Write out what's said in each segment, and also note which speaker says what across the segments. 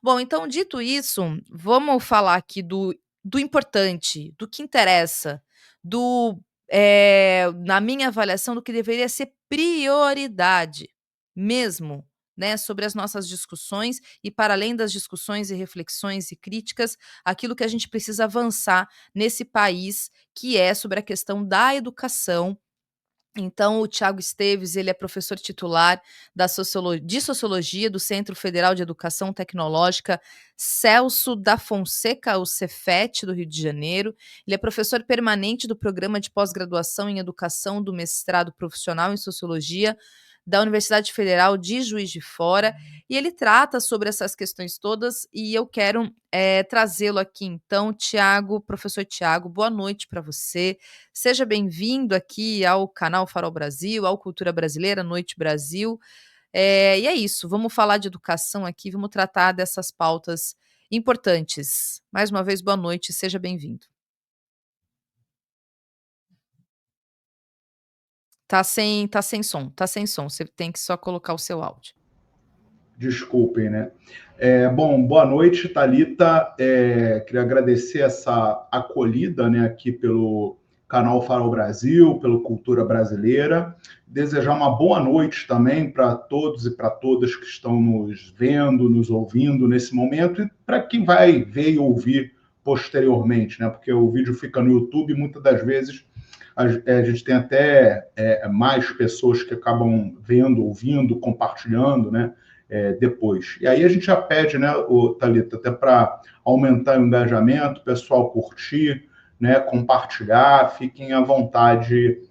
Speaker 1: Bom, então dito isso, vamos falar aqui do importante, do que interessa, na minha avaliação, do que deveria ser prioridade mesmo, né, sobre as nossas discussões e para além das discussões e reflexões e críticas, aquilo que a gente precisa avançar nesse país, que é sobre a questão da educação. Então, o Tiago Esteves, ele é professor titular de Sociologia do Centro Federal de Educação Tecnológica Celso da Fonseca, o Cefet, do Rio de Janeiro. Ele é professor permanente do Programa de Pós-Graduação em Educação do Mestrado Profissional em Sociologia da Universidade Federal de Juiz de Fora, e ele trata sobre essas questões todas, e eu quero trazê-lo aqui então. Tiago, professor Tiago, boa noite para você. Seja bem-vindo aqui ao canal Farol Brasil, ao Cultura Brasileira, Noite Brasil. E é isso, vamos falar de educação aqui, vamos tratar dessas pautas importantes. Mais uma vez, boa noite, seja bem-vindo. Tá sem som, você tem que só colocar o seu áudio.
Speaker 2: Desculpem, né? Bom, boa noite, Thalita. Queria agradecer essa acolhida, né, aqui pelo canal Farol Brasil, pelo Cultura Brasileira. Desejar uma boa noite também para todos e para todas que estão nos vendo, nos ouvindo nesse momento, e para quem vai ver e ouvir posteriormente, né? Porque o vídeo fica no YouTube e muitas das vezes a gente tem até mais pessoas que acabam vendo, ouvindo, compartilhando, né? Depois. E aí a gente já pede, né, Thalita, até para aumentar o engajamento, o pessoal curtir, né, compartilhar, fiquem à vontade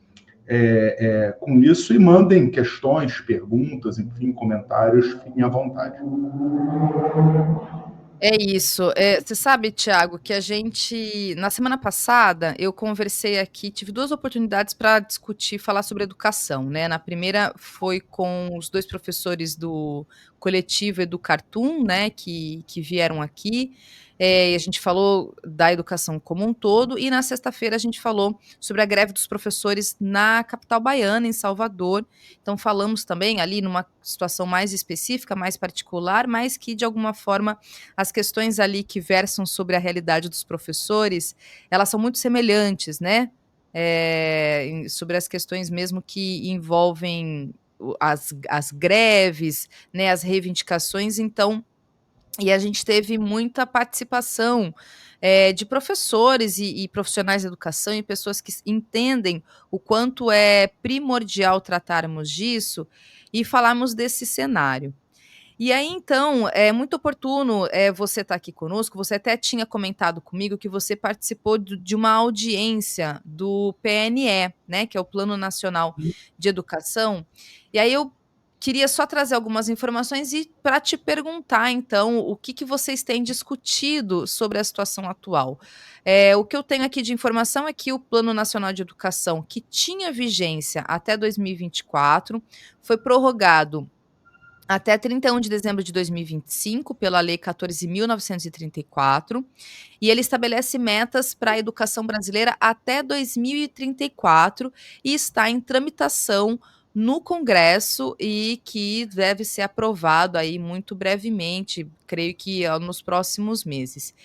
Speaker 2: com isso e mandem questões, perguntas, enfim, comentários, fiquem à vontade.
Speaker 1: É isso. Você sabe, Tiago, que na semana passada, eu conversei aqui, tive duas oportunidades para discutir, falar sobre educação, né? Na primeira foi com os dois professores do coletivo Educartoon, né, que vieram aqui. E a gente falou da educação como um todo, e na sexta-feira a gente falou sobre a greve dos professores na capital baiana, em Salvador. Então, falamos também ali numa situação mais específica, mais particular, mas que, de alguma forma, as questões ali que versam sobre a realidade dos professores, elas são muito semelhantes, né? Sobre as questões mesmo que envolvem as greves, né, as reivindicações. Então, e a gente teve muita participação de professores e profissionais da educação e pessoas que entendem o quanto é primordial tratarmos disso e falarmos desse cenário. E aí, então, é muito oportuno você estar aqui conosco. Você até tinha comentado comigo que você participou de uma audiência do PNE, né, que é o Plano Nacional de Educação. E aí eu queria só trazer algumas informações e para te perguntar, então, o que vocês têm discutido sobre a situação atual. O que eu tenho aqui de informação é que o Plano Nacional de Educação, que tinha vigência até 2024, foi prorrogado até 31 de dezembro de 2025, pela Lei 14.934, e ele estabelece metas para a educação brasileira até 2034 e está em tramitação no Congresso e que deve ser aprovado aí muito brevemente, creio que nos próximos meses.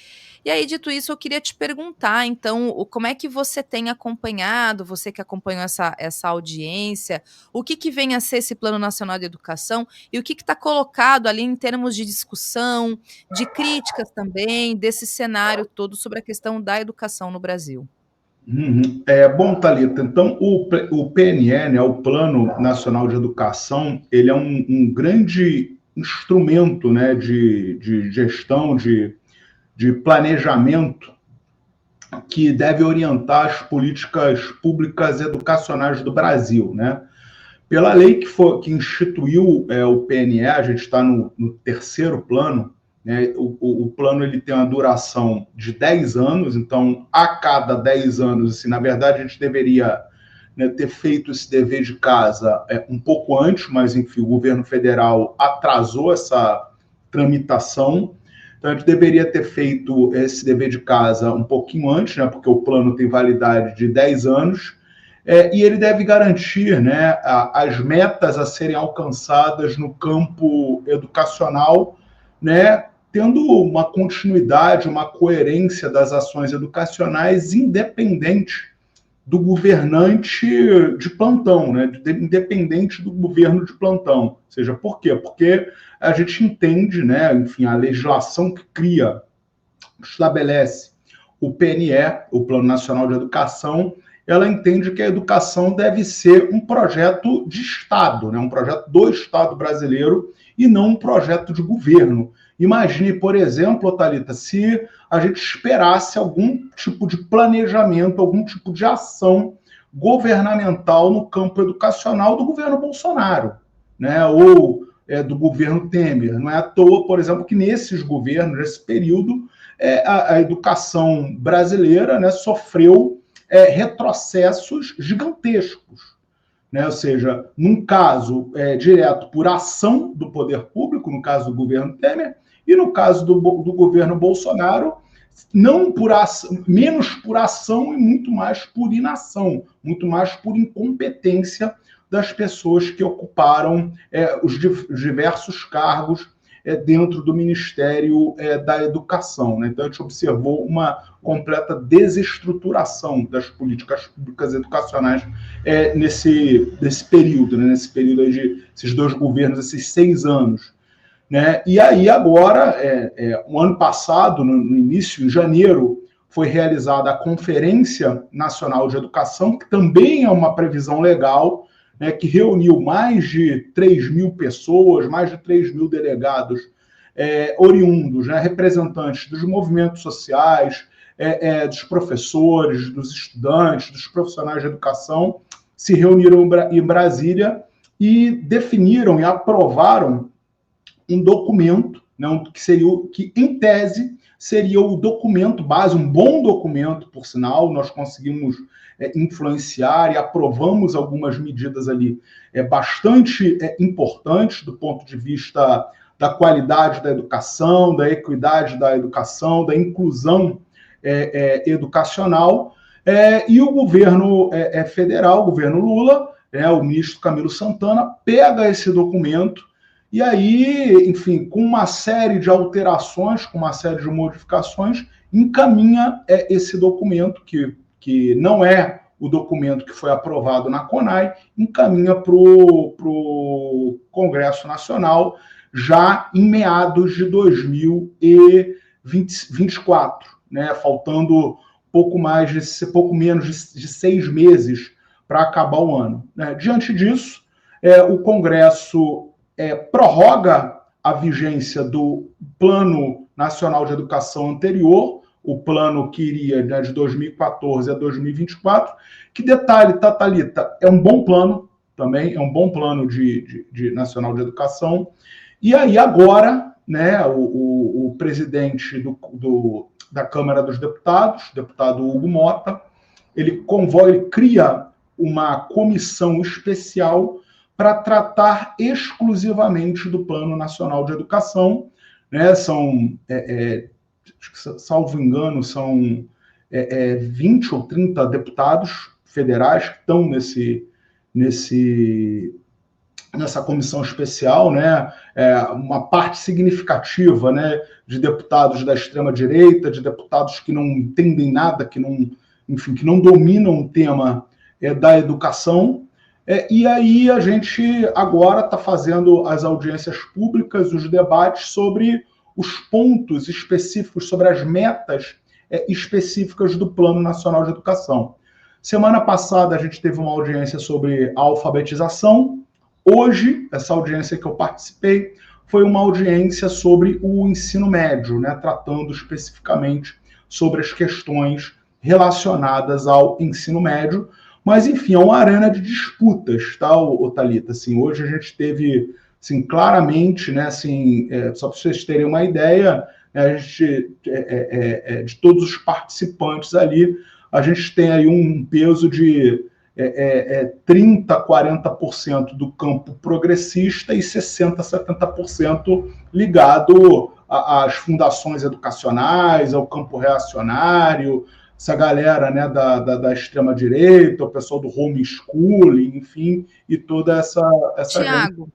Speaker 1: E aí, dito isso, eu queria te perguntar, então, como é que você tem acompanhado, você que acompanhou essa audiência, o que vem a ser esse Plano Nacional de Educação e o que está colocado ali em termos de discussão, de críticas também, desse cenário todo sobre a questão da educação no Brasil?
Speaker 2: Uhum. Bom, Thalita, então o PNE, né, o Plano Nacional de Educação, ele é um grande instrumento, né, de gestão, de planejamento que deve orientar as políticas públicas educacionais do Brasil, né? Pela lei que instituiu o PNE, a gente está no terceiro plano, né? O plano ele tem uma duração de 10 anos, então a cada 10 anos, assim, na verdade, a gente deveria, né, ter feito esse dever de casa um pouco antes, mas enfim, o governo federal atrasou essa tramitação. Então, a gente deveria ter feito esse dever de casa um pouquinho antes, né, porque o plano tem validade de 10 anos, e ele deve garantir, né, as metas a serem alcançadas no campo educacional, né, tendo uma continuidade, uma coerência das ações educacionais independente do governante de plantão, né? Independente do governo de plantão. Ou seja, por quê? Porque a gente entende, né, enfim, a legislação que cria, estabelece o PNE, o Plano Nacional de Educação, ela entende que a educação deve ser um projeto de Estado, né? Um projeto do Estado brasileiro e não um projeto de governo. Imagine, por exemplo, Thalita, se a gente esperasse algum tipo de planejamento, algum tipo de ação governamental no campo educacional do governo Bolsonaro, né? Ou do governo Temer. Não é à toa, por exemplo, que nesses governos, nesse período, a educação brasileira, né, sofreu retrocessos gigantescos, né? Ou seja, num caso direto por ação do poder público, no caso do governo Temer, e no caso do governo Bolsonaro, não por ação, menos por ação e muito mais por inação, muito mais por incompetência das pessoas que ocuparam os diversos cargos dentro do Ministério da Educação, né? Então, a gente observou uma completa desestruturação das políticas públicas educacionais nesse período, né? Nesse período aí de esses dois governos, esses 6 anos. Né? E aí, agora, o ano passado, no início, em janeiro, foi realizada a Conferência Nacional de Educação, que também é uma previsão legal, né, que reuniu mais de 3 mil pessoas, mais de 3 mil delegados oriundos, né, representantes dos movimentos sociais, dos professores, dos estudantes, dos profissionais de educação, se reuniram em Brasília e definiram e aprovaram um documento, né, que, em tese, seria o documento base, um bom documento, por sinal. Nós conseguimos influenciar e aprovamos algumas medidas ali bastante importantes do ponto de vista da qualidade da educação, da equidade da educação, da inclusão educacional. E o governo federal, o governo Lula, o ministro Camilo Santana, pega esse documento e aí, enfim, com uma série de alterações, com uma série de modificações, encaminha esse documento, que não é o documento que foi aprovado na CONAI, encaminha para o Congresso Nacional já em meados de 2024, né? Faltando pouco menos de 6 meses para acabar o ano, né? Diante disso, o Congresso prorroga a vigência do Plano Nacional de Educação anterior, o plano que iria, né, de 2014 a 2024, que, detalhe, Thalita, é um bom plano também, é um bom plano de Nacional de Educação. E aí agora, né, o presidente da Câmara dos Deputados, deputado Hugo Mota, ele cria uma comissão especial para tratar exclusivamente do Plano Nacional de Educação, né? São, salvo engano, são 20 ou 30 deputados federais que estão nessa comissão especial, né? Uma parte significativa, né, de deputados da extrema-direita, de deputados que não entendem nada, que não dominam o tema da educação. E aí a gente agora está fazendo as audiências públicas, os debates sobre os pontos específicos, sobre as metas específicas do Plano Nacional de Educação. Semana passada a gente teve uma audiência sobre a alfabetização. Hoje, essa audiência que eu participei foi uma audiência sobre o ensino médio, né, tratando especificamente sobre as questões relacionadas ao ensino médio. Mas, enfim, é uma arena de disputas, tá, Thalita? Assim, hoje a gente teve, assim, claramente, né, assim, só para vocês terem uma ideia, a gente, de todos os participantes ali, a gente tem aí um peso de 30%, 40% do campo progressista e 60%, 70% ligado às fundações educacionais, ao campo reacionário, essa galera, né, da extrema-direita, o pessoal do homeschooling, enfim, e toda essa
Speaker 1: Tiago,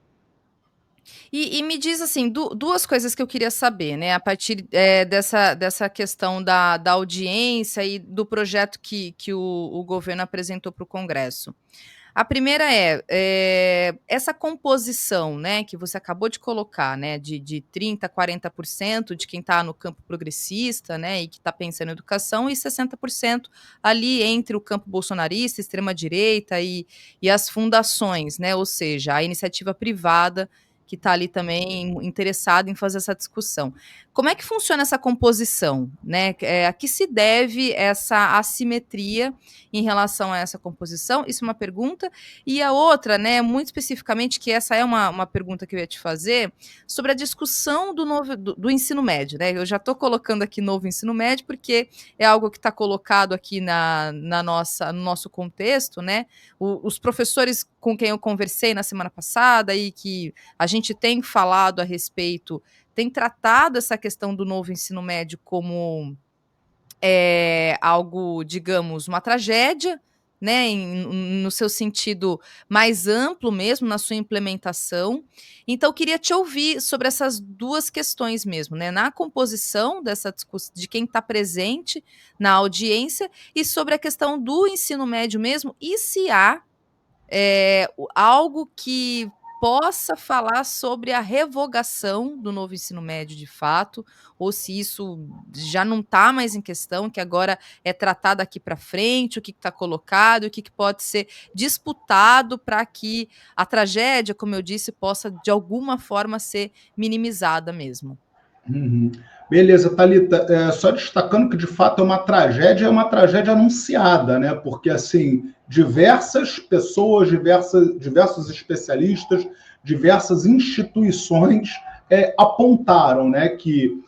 Speaker 1: E me diz assim, duas coisas que eu queria saber, né, a partir, dessa questão da audiência e do projeto que o governo apresentou para o Congresso. A primeira essa composição, né, que você acabou de colocar, né, de 30, 40% de quem está no campo progressista, né, e que está pensando em educação, e 60% ali entre o campo bolsonarista, extrema-direita e as fundações, né, ou seja, a iniciativa privada que está ali também interessada em fazer essa discussão. Como é que funciona essa composição, né? A que se deve essa assimetria em relação a essa composição? Isso é uma pergunta. E a outra, né, muito especificamente, que essa é uma pergunta que eu ia te fazer, sobre a discussão do ensino médio, né? Eu já estou colocando aqui novo ensino médio, porque é algo que está colocado aqui no nosso contexto, né? Os professores com quem eu conversei na semana passada e que a gente tem falado a respeito, tem tratado essa questão do novo ensino médio como algo, digamos, uma tragédia, né, no seu sentido mais amplo mesmo, na sua implementação. Então, eu queria te ouvir sobre essas duas questões mesmo, né, na composição dessa discussão, de quem está presente na audiência, e sobre a questão do ensino médio mesmo, e se há algo que possa falar sobre a revogação do novo ensino médio de fato, ou se isso já não está mais em questão, que agora é tratado daqui para frente, o que está colocado, o que pode ser disputado para que a tragédia, como eu disse, possa de alguma forma ser minimizada mesmo.
Speaker 2: Uhum. Beleza, Thalita, só destacando que de fato é uma tragédia anunciada, né? Porque assim, diversas pessoas, diversos especialistas, diversas instituições apontaram, né, que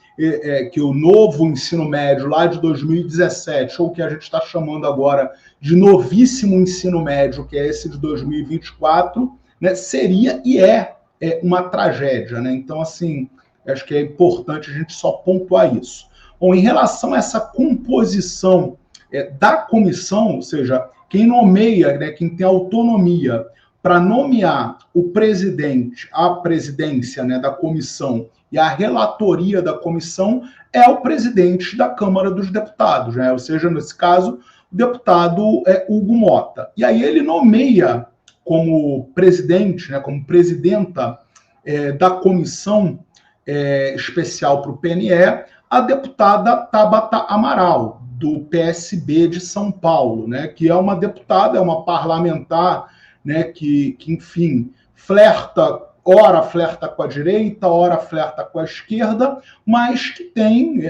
Speaker 2: o novo ensino médio lá de 2017, ou que a gente está chamando agora de novíssimo ensino médio, que é esse de 2024, né, seria e uma tragédia, né? Então, assim, acho que é importante a gente só pontuar isso. Bom, em relação a essa composição da comissão, ou seja, quem nomeia, né, quem tem autonomia para nomear o presidente, a presidência, né, da comissão e a relatoria da comissão é o presidente da Câmara dos Deputados, né? Ou seja, nesse caso, o deputado Hugo Mota. E aí ele nomeia como presidente, né, como presidenta da comissão especial para o PNE, a deputada Tabata Amaral, do PSB de São Paulo, né, que é uma deputada, é uma parlamentar, né, que enfim, ora flerta com a direita, ora flerta com a esquerda, mas que tem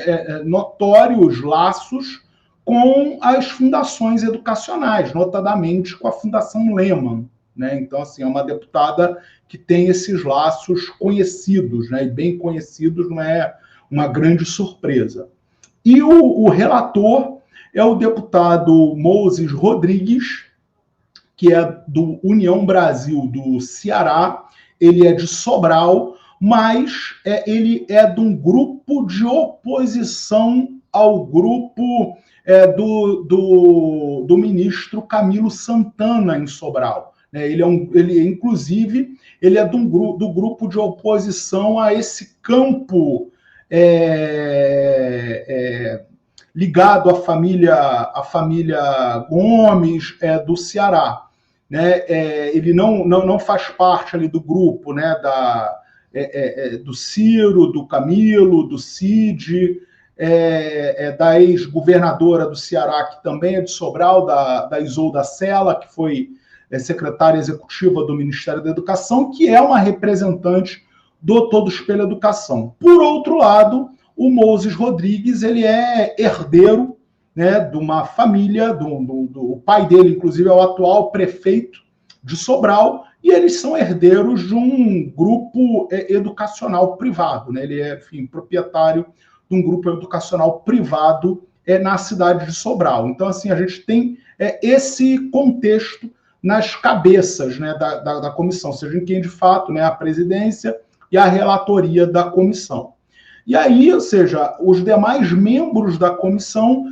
Speaker 2: notórios laços com as fundações educacionais, notadamente com a Fundação Lehman, né? Então, assim, é uma deputada que tem esses laços conhecidos, né? E bem conhecidos, não é uma grande surpresa. E o relator é o deputado Moses Rodrigues, que é do União Brasil do Ceará, ele é de Sobral, mas ele é de um grupo de oposição ao grupo do ministro Camilo Santana em Sobral. Inclusive, ele é do grupo de oposição a esse campo ligado à família Gomes do Ceará. Né? Ele não faz parte ali do grupo, né, do Ciro, do Camilo, do Cid, da ex-governadora do Ceará, que também é de Sobral, da Isolda Sela, que foi secretária executiva do Ministério da Educação, que é uma representante do Todos pela Educação. Por outro lado, o Moses Rodrigues, ele é herdeiro, né, de uma família, o pai dele, inclusive, é o atual prefeito de Sobral, e eles são herdeiros de um grupo educacional privado, né? Ele é, enfim, proprietário de um grupo educacional privado na cidade de Sobral. Então, assim, a gente tem esse contexto nas cabeças, né, da comissão, seja em quem, de fato, né, a presidência e a relatoria da comissão. E aí, ou seja, os demais membros da comissão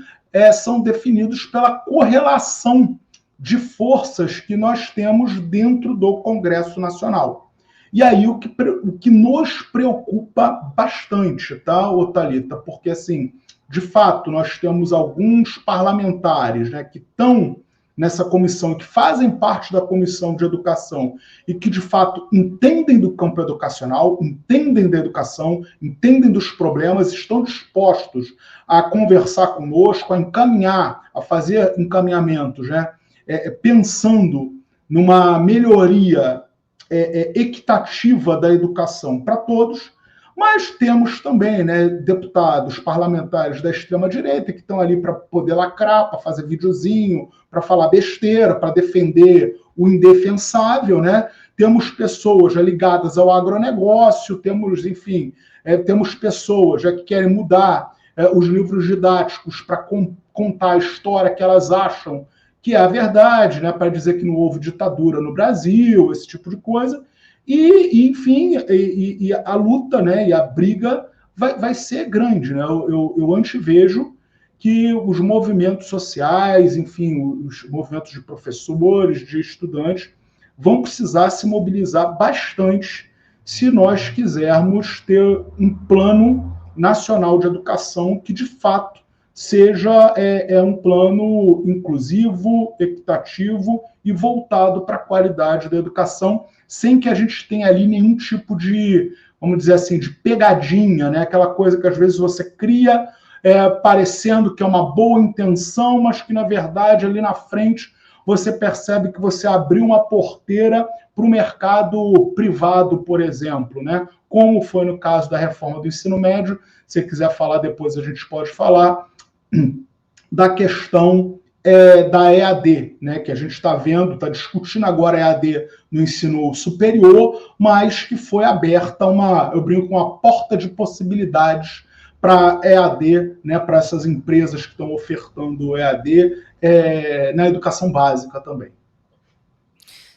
Speaker 2: são definidos pela correlação de forças que nós temos dentro do Congresso Nacional. E aí o que nos preocupa bastante, tá, Thalita? Porque, assim, de fato, nós temos alguns parlamentares, né, que estão nessa comissão, que fazem parte da comissão de educação e que, de fato, entendem do campo educacional, entendem da educação, entendem dos problemas, estão dispostos a conversar conosco, a encaminhar, a fazer encaminhamentos, né, pensando numa melhoria equitativa da educação para todos, mas temos também, né, deputados, parlamentares da extrema-direita que estão ali para poder lacrar, para fazer videozinho, para falar besteira, para defender o indefensável, né? Temos pessoas ligadas ao agronegócio, temos, enfim, temos pessoas que querem mudar os livros didáticos para contar a história que elas acham que é a verdade, né, para dizer que não houve ditadura no Brasil, esse tipo de coisa. Enfim, a luta, né, e a briga vai ser grande. Né? Eu antevejo que os movimentos sociais, enfim, os movimentos de professores, de estudantes, vão precisar se mobilizar bastante se nós quisermos ter um plano nacional de educação que, de fato, seja um plano inclusivo, equitativo e voltado para a qualidade da educação, sem que a gente tenha ali nenhum tipo de, vamos dizer assim, de pegadinha, né? Aquela coisa que às vezes você cria parecendo que é uma boa intenção, mas que, na verdade, ali na frente, você percebe que você abriu uma porteira para o mercado privado, por exemplo, né? Como foi no caso da reforma do ensino médio. Se você quiser falar depois, a gente pode falar da questão da EAD, né, que a gente está vendo, está discutindo agora a EAD no ensino superior, mas que foi aberta eu brinco, uma porta de possibilidades para EAD, né, para essas empresas que estão ofertando EAD na educação básica também.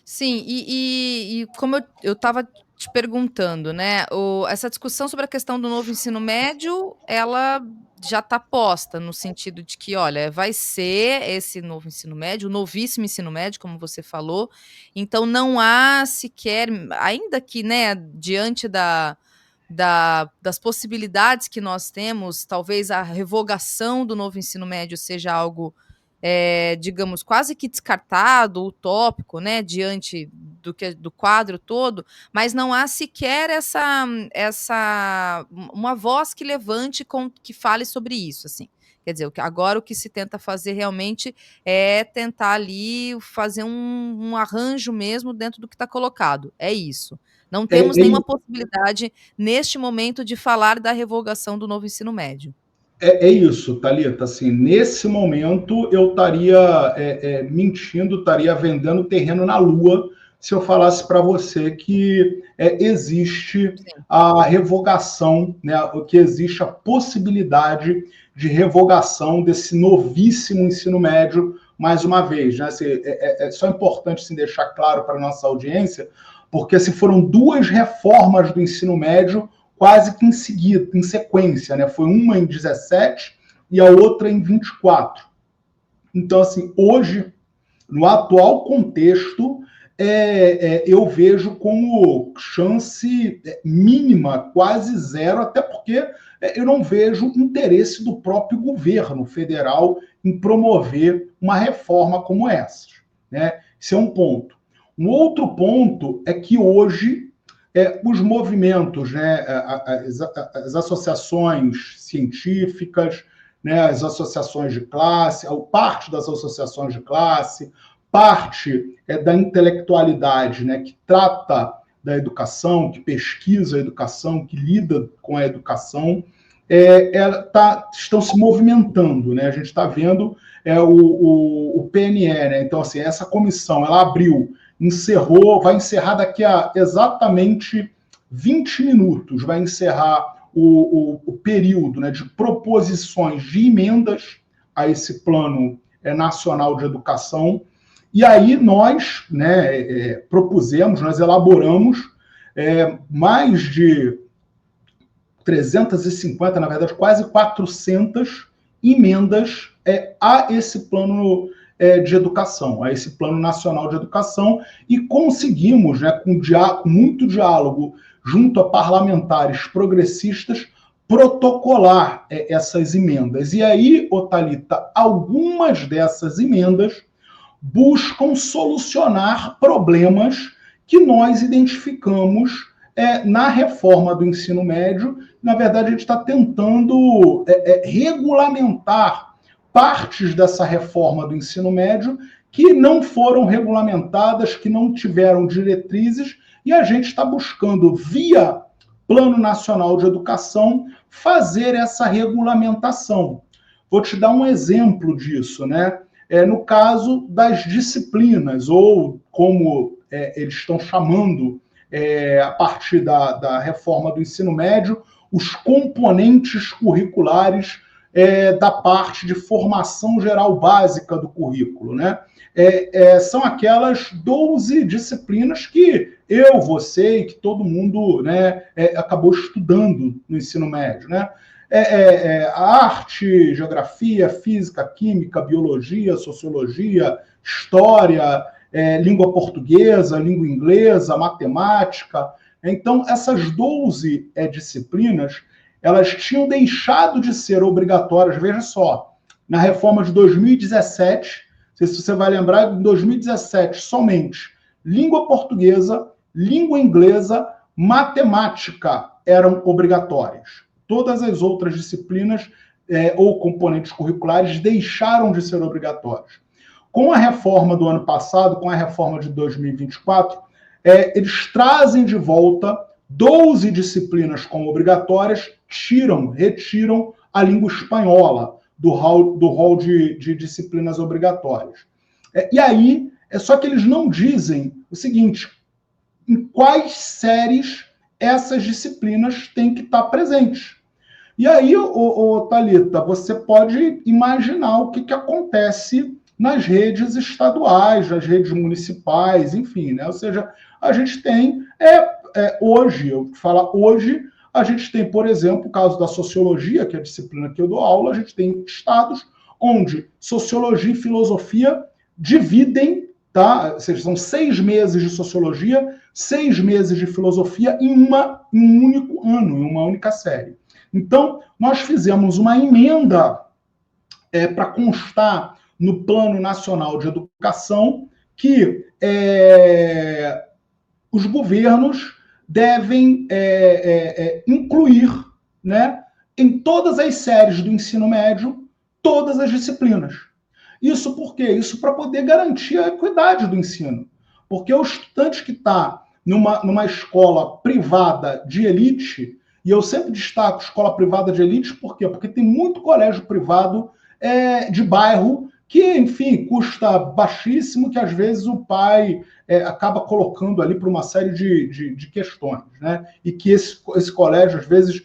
Speaker 1: Sim, e como eu estava te perguntando, né, essa discussão sobre a questão do novo ensino médio, ela já está posta no sentido de que, olha, vai ser esse novo ensino médio, o novíssimo ensino médio, como você falou, então não há sequer, ainda que, né, diante das possibilidades que nós temos, talvez a revogação do novo ensino médio seja algo digamos, quase que descartado, utópico, né, diante do quadro todo, mas não há sequer uma voz que levante, que fale sobre isso, assim. Quer dizer, agora o que se tenta fazer realmente é tentar ali fazer um arranjo mesmo dentro do que está colocado. É isso. Não temos nenhuma possibilidade, neste momento, de falar da revogação do novo ensino médio.
Speaker 2: É isso, Thalita. Assim, nesse momento, eu estaria mentindo, estaria vendendo terreno na Lua se eu falasse para você que existe a revogação, né, que existe a possibilidade de revogação desse novíssimo ensino médio, mais uma vez. Né? Assim, é só importante assim, deixar claro para a nossa audiência, porque se foram duas reformas do ensino médio quase que em sequência, né? Foi uma em 17 e a outra em 24. Então, assim, hoje, no atual contexto, eu vejo como chance mínima, quase zero, até porque eu não vejo interesse do próprio governo federal em promover uma reforma como essa. Né? Esse é um ponto. Um outro ponto é que hoje os movimentos, né, as associações científicas, né, as associações de classe, parte das associações de classe, parte da intelectualidade, né, que trata da educação, que pesquisa a educação, que lida com a educação, estão se movimentando. Né? A gente está vendo o PNE. Né? Então, assim, essa comissão ela abriu, vai encerrar daqui a exatamente 20 minutos, vai encerrar o período, né, de proposições de emendas a esse plano nacional de educação. E aí nós, né, propusemos, nós elaboramos mais de 350, na verdade, quase 400 emendas a esse plano de educação, a esse Plano Nacional de Educação, e conseguimos, né, com muito diálogo junto a parlamentares progressistas, protocolar essas emendas. E aí, Thalita, algumas dessas emendas buscam solucionar problemas que nós identificamos na reforma do ensino médio. Na verdade, a gente está tentando regulamentar partes dessa reforma do ensino médio que não foram regulamentadas, que não tiveram diretrizes, e a gente está buscando, via Plano Nacional de Educação, fazer essa regulamentação. Vou te dar um exemplo disso, né? No caso das disciplinas, ou como eles estão chamando, a partir da reforma do ensino médio, os componentes curriculares da parte de formação geral básica do currículo, né? São aquelas 12 disciplinas que eu, você e que todo mundo, né, acabou estudando no ensino médio, né? Arte, geografia, física, química, biologia, sociologia, história, língua portuguesa, língua inglesa, matemática. Então, essas 12 disciplinas, elas tinham deixado de ser obrigatórias. Veja só, na reforma de 2017, não sei se você vai lembrar, em 2017, somente língua portuguesa, língua inglesa, matemática eram obrigatórias. Todas as outras disciplinas ou componentes curriculares deixaram de ser obrigatórios. Com a reforma do ano passado, com a reforma de 2024, eles trazem de volta 12 disciplinas como obrigatórias, retiram a língua espanhola do rol de disciplinas obrigatórias. E aí, só que eles não dizem o seguinte: em quais séries essas disciplinas têm que estar presentes. E aí, Thalita, você pode imaginar o que acontece nas redes estaduais, nas redes municipais, enfim, né? Ou seja, a gente tem, hoje, a gente tem, por exemplo, o caso da sociologia, que é a disciplina que eu dou aula, a gente tem estados onde sociologia e filosofia dividem, tá? Ou seja, são 6 meses de sociologia, 6 meses de filosofia em um único ano, em uma única série. Então, nós fizemos uma emenda para constar no Plano Nacional de Educação que os governos devem incluir, né, em todas as séries do ensino médio, todas as disciplinas. Isso por quê? Isso para poder garantir a equidade do ensino. Porque o estudante que está numa escola privada de elite, e eu sempre destaco escola privada de elite, por quê? Porque tem muito colégio privado de bairro que, enfim, custa baixíssimo, que às vezes o pai acaba colocando ali para uma série de questões, né? E que esse colégio, às vezes,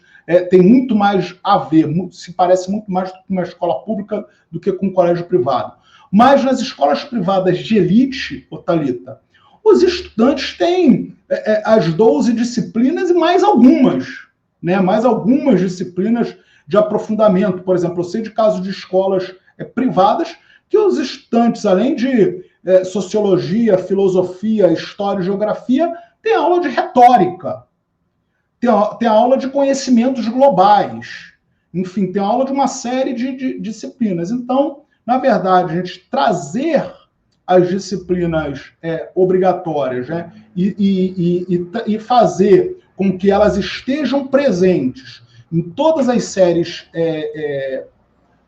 Speaker 2: tem muito mais a ver, se parece muito mais com uma escola pública do que com um colégio privado. Mas nas escolas privadas de elite, Thalita, os estudantes têm as 12 disciplinas e mais algumas, né? Mais algumas disciplinas de aprofundamento. Por exemplo, eu sei de casos de escolas privadas que os estudantes, além de sociologia, filosofia, história e geografia, têm aula de retórica, tem aula de conhecimentos globais, enfim, tem aula de uma série de disciplinas. Então, na verdade, a gente trazer as disciplinas obrigatórias, né, e fazer com que elas estejam presentes em todas as séries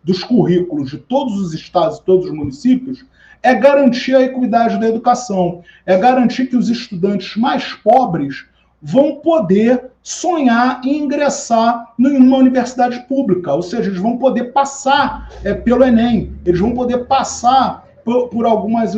Speaker 2: dos currículos de todos os estados e todos os municípios, é garantir a equidade da educação, é garantir que os estudantes mais pobres vão poder sonhar em ingressar em uma universidade pública, ou seja, eles vão poder passar pelo Enem, eles vão poder passar para algumas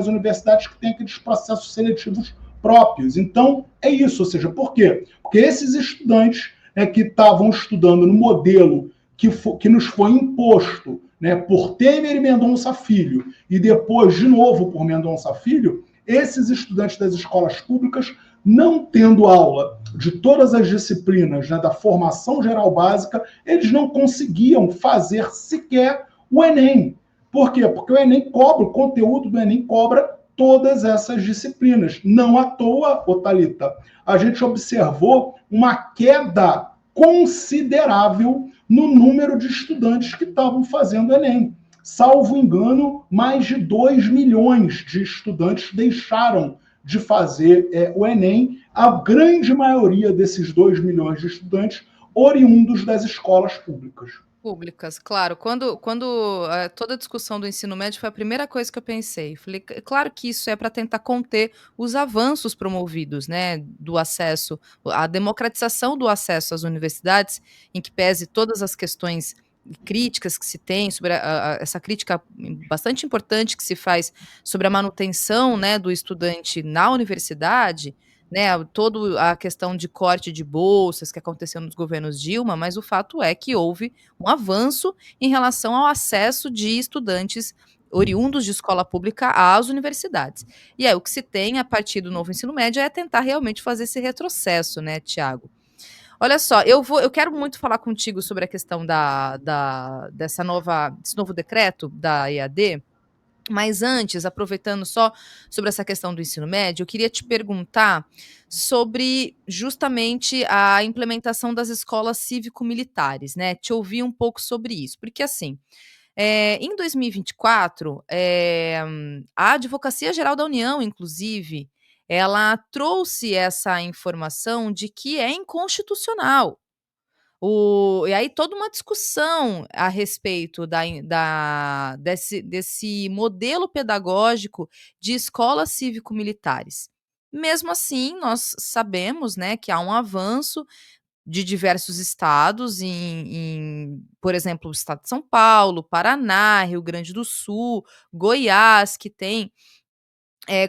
Speaker 2: universidades que têm aqueles processos seletivos próprios. Então, é isso, ou seja, por quê? Porque esses estudantes que estavam estudando no modelo que nos foi imposto, né, por Temer e Mendonça Filho, e depois, de novo, por Mendonça Filho, esses estudantes das escolas públicas, não tendo aula de todas as disciplinas, né, da formação geral básica, eles não conseguiam fazer sequer o Enem. Por quê? Porque o Enem cobra, o conteúdo do Enem cobra todas essas disciplinas. Não à toa, ô Thalita, a gente observou uma queda considerável no número de estudantes que estavam fazendo Enem. Salvo engano, mais de 2 milhões de estudantes deixaram de fazer o Enem, a grande maioria desses 2 milhões de estudantes oriundos das escolas públicas.
Speaker 1: Públicas, claro. Quando toda a discussão do ensino médio foi a primeira coisa que eu pensei. Falei, claro que isso é para tentar conter os avanços promovidos, né, do acesso, a democratização do acesso às universidades, em que pese todas as questões críticas que se tem sobre essa crítica bastante importante que se faz sobre a manutenção, né, do estudante na universidade, né, toda a questão de corte de bolsas que aconteceu nos governos Dilma, mas o fato é que houve um avanço em relação ao acesso de estudantes oriundos de escola pública às universidades. E aí o que se tem a partir do novo ensino médio é tentar realmente fazer esse retrocesso, né, Tiago? Olha só, eu quero muito falar contigo sobre a questão desse novo decreto da EAD, mas antes, aproveitando só sobre essa questão do ensino médio, eu queria te perguntar sobre justamente a implementação das escolas cívico-militares, né? Te ouvir um pouco sobre isso, porque assim, em 2024, a Advocacia Geral da União, inclusive, ela trouxe essa informação de que é inconstitucional e aí toda uma discussão a respeito desse modelo pedagógico de escolas cívico-militares. Mesmo assim, nós sabemos, né, que há um avanço de diversos estados por exemplo, o estado de São Paulo, Paraná, Rio Grande do Sul, Goiás, que tem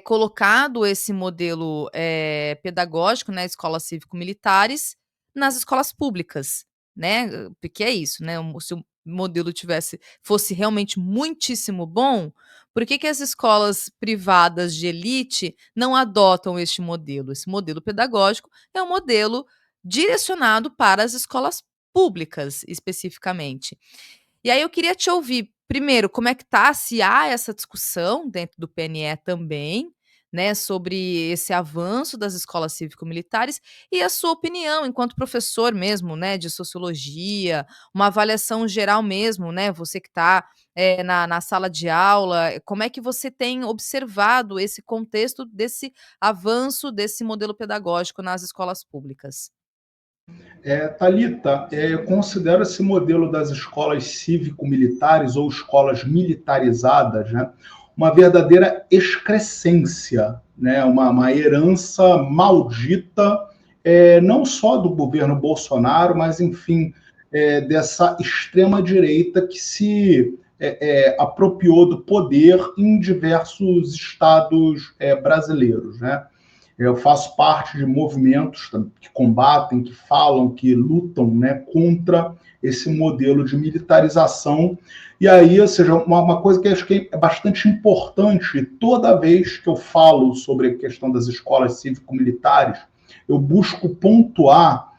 Speaker 1: colocado esse modelo, pedagógico, né, escolas cívico-militares, nas escolas públicas, né, porque é isso, né, se o modelo fosse realmente muitíssimo bom, por que que as escolas privadas de elite não adotam este modelo? Esse modelo pedagógico é um modelo direcionado para as escolas públicas, especificamente. E aí eu queria te ouvir, primeiro, como é que tá, se há essa discussão dentro do PNE também, né, sobre esse avanço das escolas cívico-militares e a sua opinião enquanto professor mesmo, né, de sociologia, uma avaliação geral mesmo, né, você que está na sala de aula, como é que você tem observado esse contexto desse avanço desse modelo pedagógico nas escolas públicas?
Speaker 2: Thalita, eu considero esse modelo das escolas cívico-militares ou escolas militarizadas, né, uma verdadeira excrescência, né, uma herança maldita, não só do governo Bolsonaro, mas, enfim, dessa extrema-direita que se apropriou do poder em diversos estados brasileiros, né? Eu faço parte de movimentos que combatem, que falam, que lutam, né, contra esse modelo de militarização. E aí, ou seja, uma coisa que eu acho que é bastante importante, toda vez que eu falo sobre a questão das escolas cívico-militares, eu busco pontuar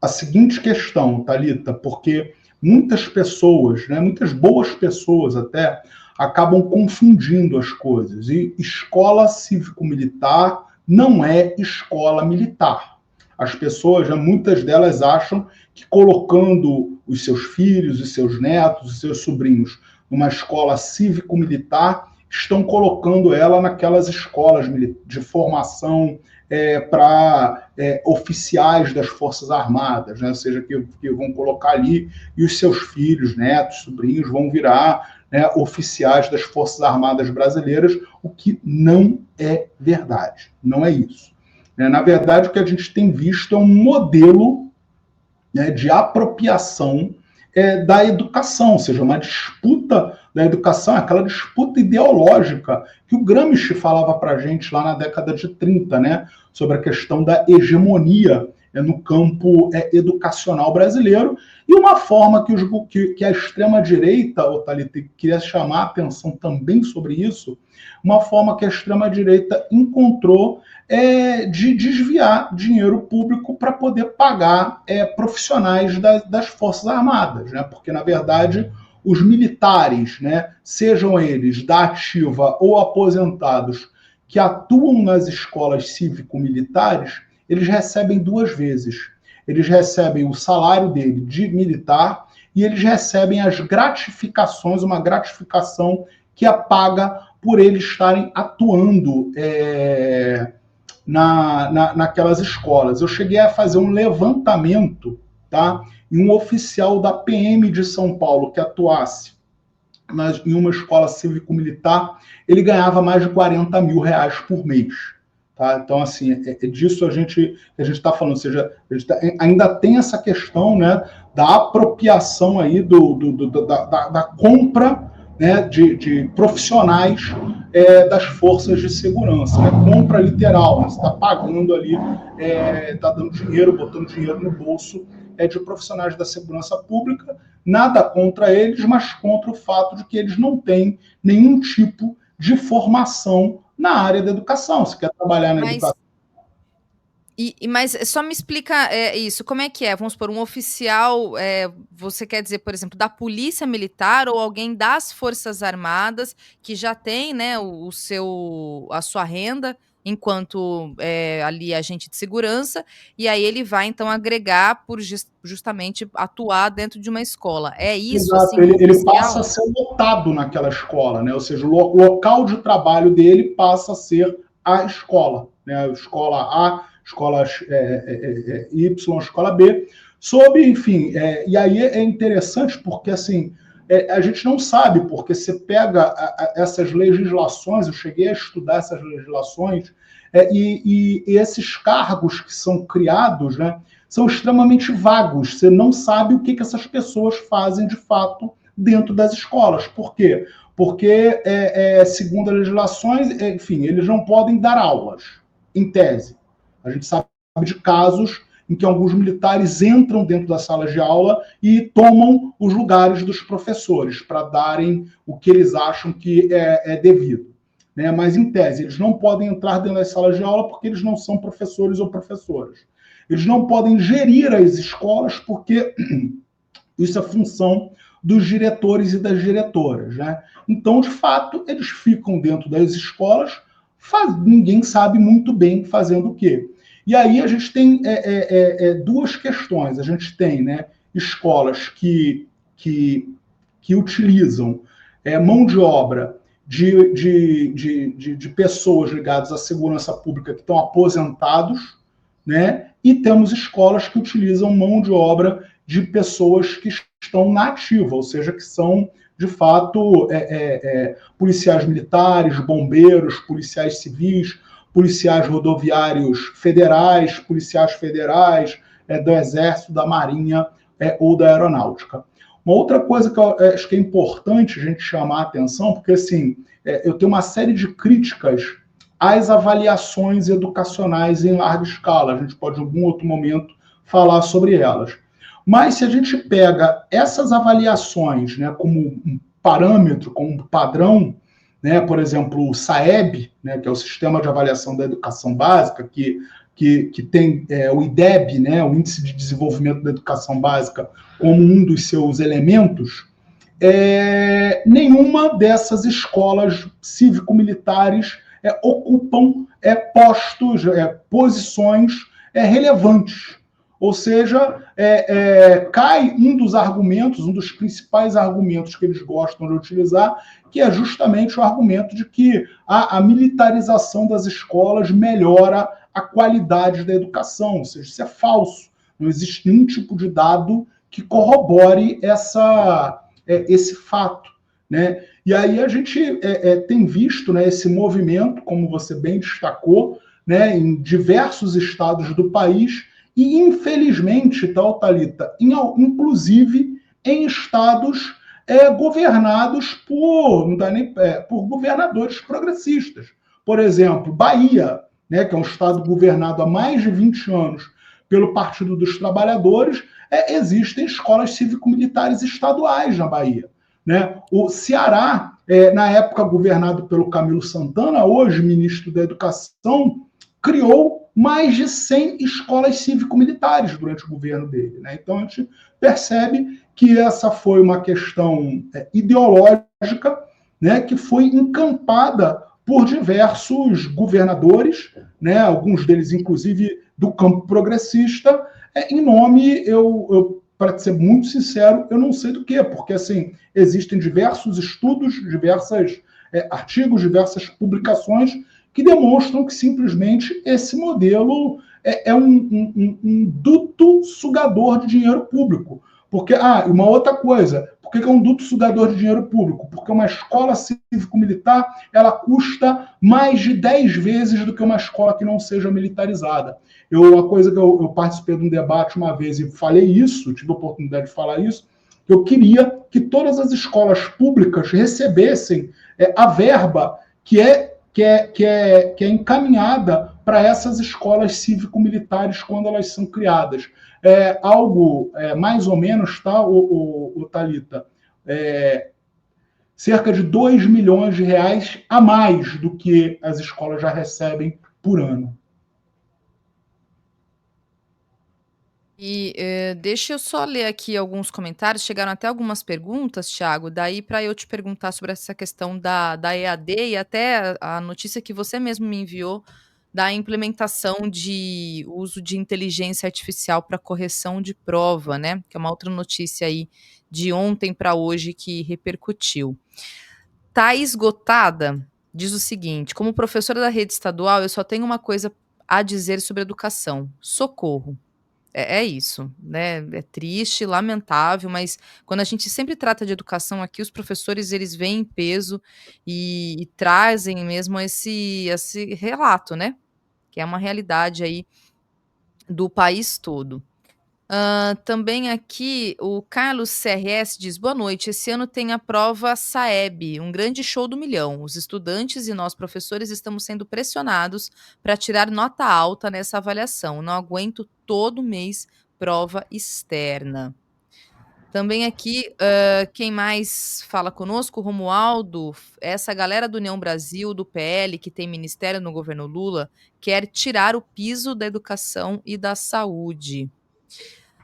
Speaker 2: a seguinte questão, Thalita, porque muitas pessoas, né, muitas boas pessoas até, acabam confundindo as coisas. E escola cívico-militar não é escola militar. As pessoas, muitas delas acham que colocando os seus filhos, os seus netos, os seus sobrinhos numa escola cívico-militar, estão colocando ela naquelas escolas de formação para oficiais das Forças Armadas, né? Ou seja, que vão colocar ali e os seus filhos, netos, sobrinhos vão virar, né, oficiais das Forças Armadas brasileiras, o que não é verdade. Não é isso. Na verdade, o que a gente tem visto é um modelo, né, de apropriação da educação, ou seja, uma disputa da educação, aquela disputa ideológica que o Gramsci falava para a gente lá na década de 30, né, sobre a questão da hegemonia no campo educacional brasileiro, e uma forma que a extrema-direita, Thalita, queria chamar a atenção também sobre isso, uma forma que a extrema-direita encontrou de desviar dinheiro público para poder pagar profissionais das Forças Armadas, né? Porque, na verdade, os militares, né, sejam eles da ativa ou aposentados, que atuam nas escolas cívico-militares, eles recebem duas vezes. Eles recebem o salário dele de militar e eles recebem as gratificações, uma gratificação que é paga por eles estarem atuando naquelas escolas. Eu cheguei a fazer um levantamento, tá? E um oficial da PM de São Paulo que atuasse em uma escola cívico-militar, ele ganhava mais de 40 mil reais por mês. Tá? Então, assim, disso a gente está falando, ou seja, ainda tem essa questão, né, da apropriação aí da compra, né, de profissionais das forças de segurança, né? Compra literal, né? Você está pagando ali, está dando dinheiro, botando dinheiro no bolso de profissionais da segurança pública, nada contra eles, mas contra o fato de que eles não têm nenhum tipo de formação na área da educação. Se quer trabalhar na
Speaker 1: Mas
Speaker 2: educação.
Speaker 1: Mas só me explica isso, como é que é? Vamos supor, um oficial, você quer dizer, por exemplo, da Polícia Militar ou alguém das Forças Armadas que já tem, né, a sua renda enquanto ali agente de segurança, e aí ele vai então agregar por justamente atuar dentro de uma escola. É isso,
Speaker 2: Exato,
Speaker 1: assim, um
Speaker 2: ele passa
Speaker 1: oficial?
Speaker 2: a ser lotado naquela escola, né? Ou seja, o local de trabalho dele passa a ser a escola, né? A escola A, escola Y, escola B, sob, enfim, e aí é interessante porque, assim, a gente não sabe, porque você pega essas legislações, eu cheguei a estudar essas legislações, e esses cargos que são criados, né, são extremamente vagos. Você não sabe o que essas pessoas fazem de fato dentro das escolas. Por quê? Porque, segundo as legislações, enfim, eles não podem dar aulas, em tese. A gente sabe de casos em que alguns militares entram dentro das salas de aula e tomam os lugares dos professores para darem o que eles acham que é devido. Né? Mas, em tese, eles não podem entrar dentro das salas de aula porque eles não são professores ou professoras. Eles não podem gerir as escolas porque isso é função dos diretores e das diretoras. Né? Então, de fato, eles ficam dentro das escolas, ninguém sabe muito bem fazendo o quê. E aí a gente tem duas questões. A gente tem, né, escolas que utilizam mão de obra de pessoas ligadas à segurança pública que estão aposentados, né? E temos escolas que utilizam mão de obra de pessoas que estão na ativa, ou seja, que são, de fato, policiais militares, bombeiros, policiais civis, policiais rodoviários federais, policiais federais, do Exército, da Marinha ou da Aeronáutica. Uma outra coisa que eu acho que é importante a gente chamar a atenção, porque assim, eu tenho uma série de críticas às avaliações educacionais em larga escala. A gente pode, em algum outro momento, falar sobre elas. Mas se a gente pega essas avaliações, né, como um parâmetro, como um padrão, né, por exemplo, o SAEB, né, que é o Sistema de Avaliação da Educação Básica, que tem o IDEB, né, o Índice de Desenvolvimento da Educação Básica, como um dos seus elementos, nenhuma dessas escolas cívico-militares ocupam postos, posições relevantes. Ou seja, cai um dos argumentos, um dos principais argumentos que eles gostam de utilizar, que é justamente o argumento de que a militarização das escolas melhora a qualidade da educação. Ou seja, isso é falso. Não existe nenhum tipo de dado que corrobore esse fato. Né? E aí a gente tem visto, né, esse movimento, como você bem destacou, né, em diversos estados do país e, infelizmente, Thalita, inclusive em estados governados por governadores progressistas. Por exemplo, Bahia, né, que é um estado governado há mais de 20 anos pelo Partido dos Trabalhadores, existem escolas cívico-militares estaduais na Bahia. Né? O Ceará, na época governado pelo Camilo Santana, hoje ministro da Educação, criou mais de 100 escolas cívico-militares durante o governo dele. Né? Então a gente percebe que essa foi uma questão ideológica, né, que foi encampada por diversos governadores, né, alguns deles, inclusive, do campo progressista, em nome, para ser muito sincero, eu não sei do que, porque assim, existem diversos estudos, diversos artigos, diversas publicações que demonstram que simplesmente esse modelo é um duto sugador de dinheiro público. Porque, uma outra coisa, por que é um duto sugador de dinheiro público? Porque uma escola cívico-militar, ela custa mais de 10 vezes do que uma escola que não seja militarizada. Uma coisa que eu participei de um debate uma vez e falei isso, tive a oportunidade de falar isso, eu queria que todas as escolas públicas recebessem a verba que é encaminhada para essas escolas cívico-militares quando elas são criadas. Algo mais ou menos, tá, o Thalita? Cerca de 2 milhões de reais a mais do que as escolas já recebem por ano.
Speaker 1: E deixa eu só ler aqui alguns comentários, chegaram até algumas perguntas, Thiago, daí para eu te perguntar sobre essa questão da EAD e até a notícia que você mesmo me enviou da implementação de uso de inteligência artificial para correção de prova, né? Que é uma outra notícia aí de ontem para hoje que repercutiu. Tá esgotada, diz o seguinte: como professora da rede estadual, eu só tenho uma coisa a dizer sobre educação: socorro. É isso, né, é triste, lamentável, mas quando a gente sempre trata de educação aqui, os professores eles vêm em peso e trazem mesmo esse relato, né, que é uma realidade aí do país todo. Também aqui o Carlos CRS diz: "Boa noite, esse ano tem a prova SAEB, um grande show do milhão. Os estudantes e nós professores estamos sendo pressionados para tirar nota alta nessa avaliação. Não aguento todo mês prova externa." Também aqui, quem mais fala conosco? O Romualdo, essa galera do União Brasil, do PL, que tem ministério no governo Lula, quer tirar o piso da educação e da saúde.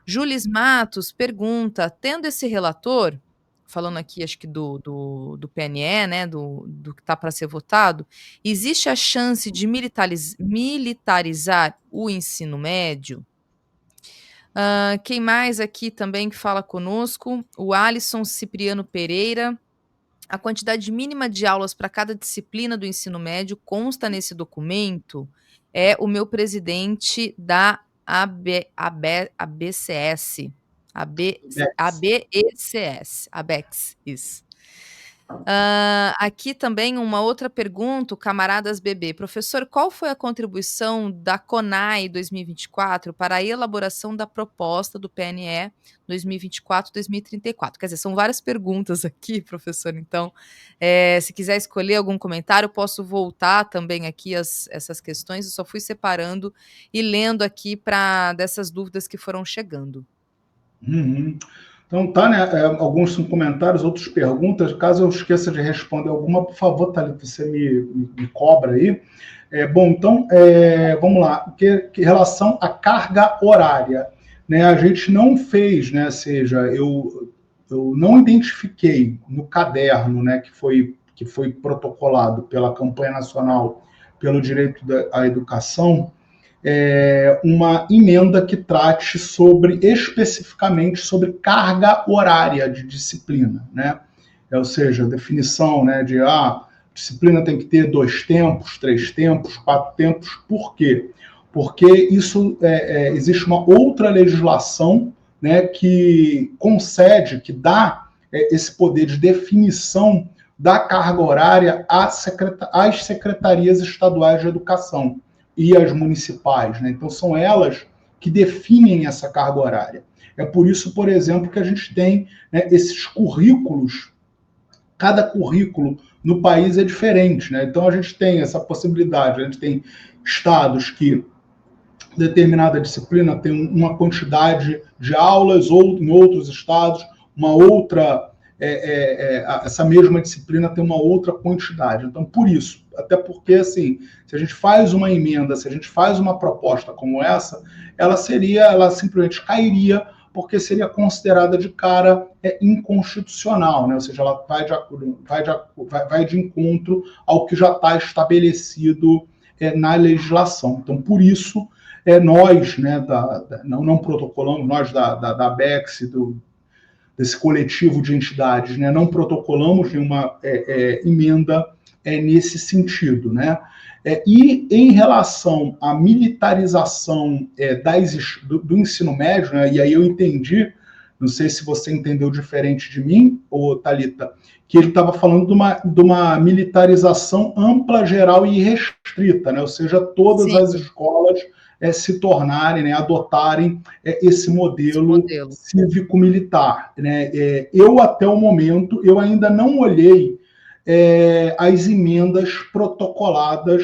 Speaker 1: Jules Matos pergunta: tendo esse relator, falando aqui acho que do PNE, né, do que está para ser votado, existe a chance de militarizar o ensino médio? Quem mais aqui também que fala conosco? O Alisson Cipriano Pereira. A quantidade mínima de aulas para cada disciplina do ensino médio consta nesse documento? É o meu presidente da ABCS. ABECS. ABECS, isso. Aqui também uma outra pergunta, o Camaradas BB. Professor, qual foi a contribuição da CONAI 2024 para a elaboração da proposta do PNE 2024-2034? Quer dizer, são várias perguntas aqui, professor, então, se quiser escolher algum comentário, posso voltar também aqui essas questões, eu só fui separando e lendo aqui dessas dúvidas que foram chegando.
Speaker 2: Uhum. Então tá, né? Alguns são comentários, outros perguntas. Caso eu esqueça de responder alguma, por favor, Thalita, você me cobra aí. Bom, então, vamos lá. Em relação à carga horária, né? A gente não fez, né? Ou seja, eu não identifiquei no caderno, né? Que foi protocolado pela campanha nacional pelo direito à educação, uma emenda que trate especificamente sobre carga horária de disciplina, né? Ou seja, a definição, né, de disciplina tem que ter 2 tempos, 3 tempos, 4 tempos. Por quê? Porque isso existe uma outra legislação, né, que concede, que dá esse poder de definição da carga horária às secretarias estaduais de educação e as municipais, né? Então são elas que definem essa carga horária. É por isso, por exemplo, que a gente tem, né, esses currículos. Cada currículo no país é diferente, né? Então a gente tem essa possibilidade. A gente tem estados que determinada disciplina tem uma quantidade de aulas, ou em outros estados uma outra, essa mesma disciplina tem uma outra quantidade. Então, por isso, até porque, assim, se a gente faz uma emenda, se a gente faz uma proposta como essa, ela simplesmente cairia porque seria considerada de cara inconstitucional, né? Ou seja, ela vai de encontro ao que já está estabelecido na legislação. Então, por isso, nós, né, não protocolamos, nós da ABECS, desse coletivo de entidades, né, não protocolamos nenhuma emenda nesse sentido, né? E em relação à militarização do ensino médio, né, e aí eu entendi, não sei se você entendeu diferente de mim, ou Thalita, que ele estava falando de uma militarização ampla, geral e restrita, né? Ou seja, todas
Speaker 1: Sim,
Speaker 2: as escolas se tornarem, né, adotarem esse
Speaker 1: esse
Speaker 2: modelo
Speaker 1: modelo.
Speaker 2: cívico-militar, né? Eu, até o momento, eu ainda não olhei as emendas protocoladas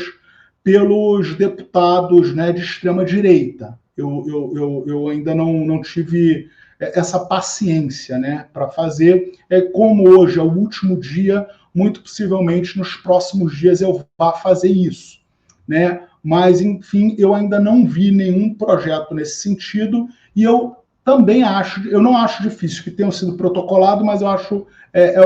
Speaker 2: pelos deputados, né, de extrema-direita. Eu ainda não tive essa paciência, né, para fazer. Como hoje é o último dia, muito possivelmente nos próximos dias eu vá fazer isso, né? Mas, enfim, eu ainda não vi nenhum projeto nesse sentido e eu também acho, eu não acho difícil que tenham sido protocolado, mas eu acho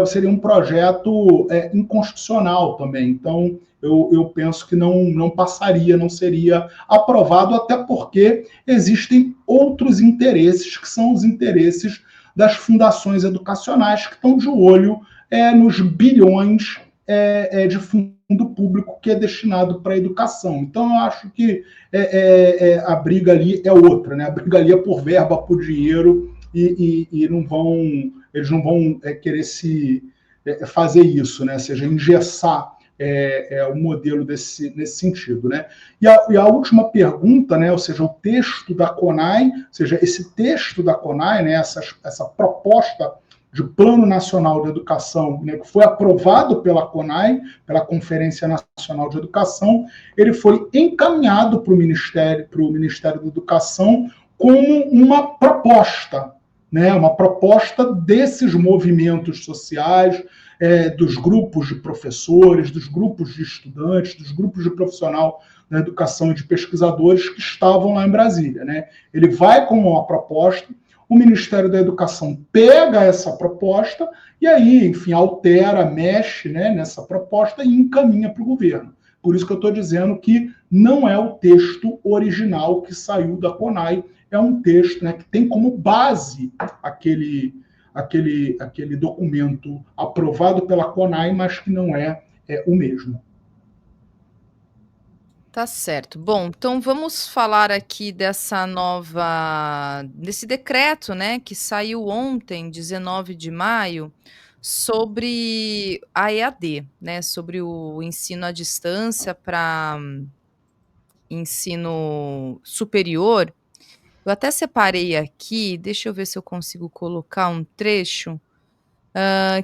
Speaker 2: seria um projeto inconstitucional também. Então, eu penso que não passaria, não seria aprovado, até porque existem outros interesses, que são os interesses das fundações educacionais, que estão de olho nos bilhões de fundo público que é destinado para a educação. Então, eu acho que a briga ali é outra, né? A briga ali é por verba, por dinheiro, e eles não vão querer fazer isso, né? Ou seja, engessar o modelo nesse sentido, né? E a última pergunta, né? Ou seja, o texto da CONAI, ou seja, esse texto da CONAI, né? Essa proposta de Plano Nacional de Educação, né, que foi aprovado pela CONAI, pela Conferência Nacional de Educação, ele foi encaminhado para o Ministério da Educação como uma proposta, né, uma proposta desses movimentos sociais, dos grupos de professores, dos grupos de estudantes, dos grupos de profissional da educação e de pesquisadores que estavam lá em Brasília, né? Ele vai como uma proposta, o Ministério da Educação pega essa proposta e aí, enfim, altera, mexe, né, nessa proposta e encaminha para o governo. Por isso que eu estou dizendo que não é o texto original que saiu da CONAI, é um texto, né, que tem como base aquele documento aprovado pela CONAI, mas que não é o mesmo.
Speaker 1: Tá certo. Bom, então vamos falar aqui desse decreto, né, que saiu ontem, 19 de maio, sobre a EAD, né, sobre o ensino à distância para ensino superior. Eu até separei aqui, deixa eu ver se eu consigo colocar um trecho,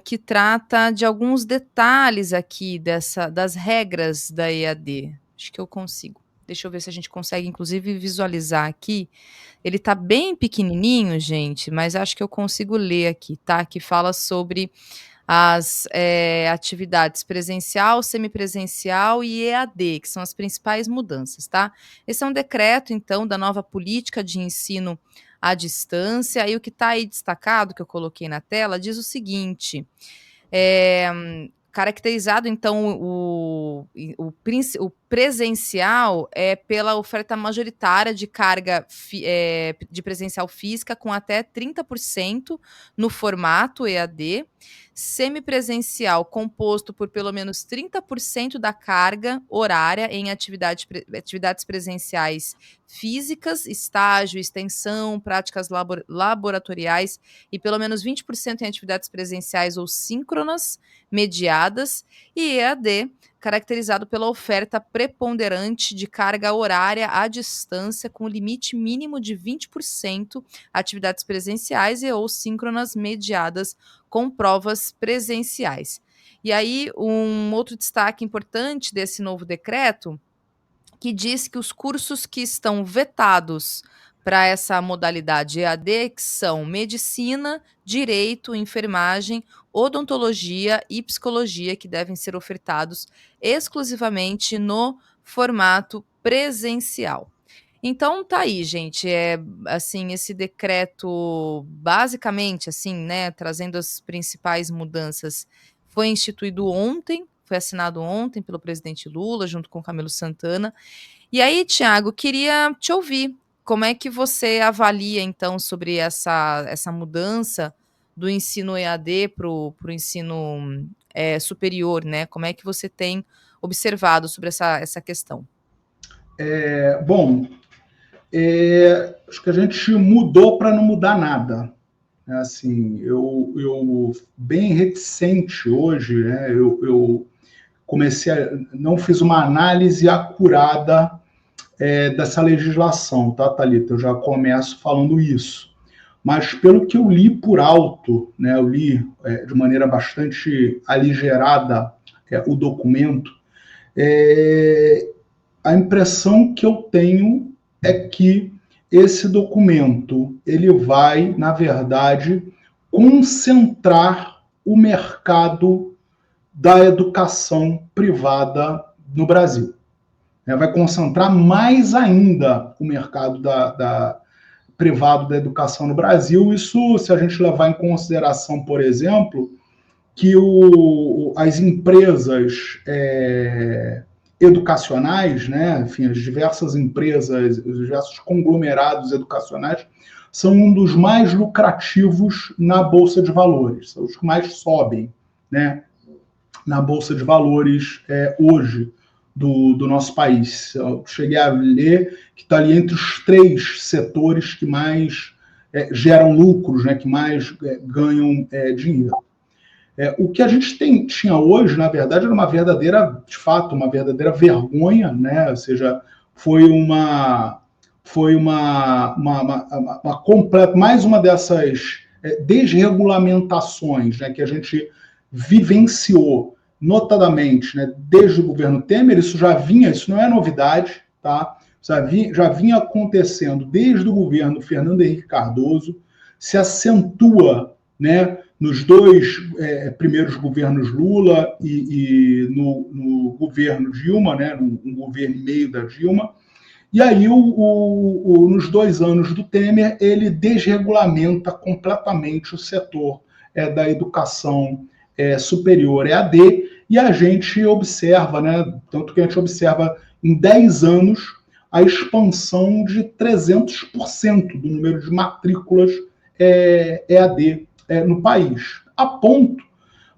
Speaker 1: que trata de alguns detalhes aqui das regras da EAD. Acho que eu consigo. Deixa eu ver se a gente consegue, inclusive, visualizar aqui. Ele está bem pequenininho, gente, mas acho que eu consigo ler aqui, tá? Que fala sobre as atividades presencial, semipresencial e EAD, que são as principais mudanças, tá? Esse é um decreto, então, da nova política de ensino à distância, e o que está aí destacado, que eu coloquei na tela, diz o seguinte: é, caracterizado, então, o presencial é pela oferta majoritária de carga de presencial física com até 30% no formato EAD, semipresencial composto por pelo menos 30% da carga horária em atividades presenciais físicas, estágio, extensão, práticas laboratoriais e pelo menos 20% em atividades presenciais ou síncronas, mediadas, e EAD, caracterizado pela oferta preponderante de carga horária à distância, com limite mínimo de 20% atividades presenciais e ou síncronas mediadas com provas presenciais. E aí, um outro destaque importante desse novo decreto, que diz que os cursos que estão vetados para essa modalidade EAD, que são medicina, direito, enfermagem, odontologia e psicologia, que devem ser ofertados exclusivamente no formato presencial. Então tá aí, gente, assim, esse decreto basicamente, assim, né, trazendo as principais mudanças, foi instituído ontem, foi assinado ontem pelo presidente Lula, junto com Camilo Santana. E aí, Tiago, queria te ouvir, como é que você avalia, então, sobre essa mudança do ensino EAD para o ensino, superior, né, como é que você tem observado sobre essa questão?
Speaker 2: Bom, acho que a gente mudou para não mudar nada. Assim, eu bem reticente hoje, né? Eu não fiz uma análise acurada dessa legislação, tá, Thalita? Eu já começo falando isso. Mas pelo que eu li por alto, né, eu li de maneira bastante aligerada o documento, é, a impressão que eu tenho é que esse documento ele vai, na verdade, concentrar o mercado da educação privada no Brasil. Vai concentrar mais ainda o mercado privado da educação no Brasil. Isso, se a gente levar em consideração, por exemplo, que as empresas educacionais, né, enfim, as diversas empresas, os diversos conglomerados educacionais, são um dos mais lucrativos na Bolsa de Valores, são os que mais sobem, né, na Bolsa de Valores hoje do nosso país. Eu cheguei a ler que está ali entre os 3 setores que mais geram lucros, né, que mais ganham dinheiro. O que a gente tinha hoje, na verdade, era uma verdadeira, de fato, uma verdadeira vergonha, né? Ou seja, foi uma completa, mais uma dessas desregulamentações, né, que a gente vivenciou, notadamente, né, desde o governo Temer. Isso não é novidade, tá? Já vinha acontecendo desde o governo Fernando Henrique Cardoso, se acentua, né, nos 2 primeiros governos Lula e no governo Dilma, né, no governo e meio da Dilma. E aí, nos 2 anos do Temer, ele desregulamenta completamente o setor da educação superior EAD, e a gente observa, né, tanto que a gente observa em 10 anos a expansão de 300% do número de matrículas EAD no país, a ponto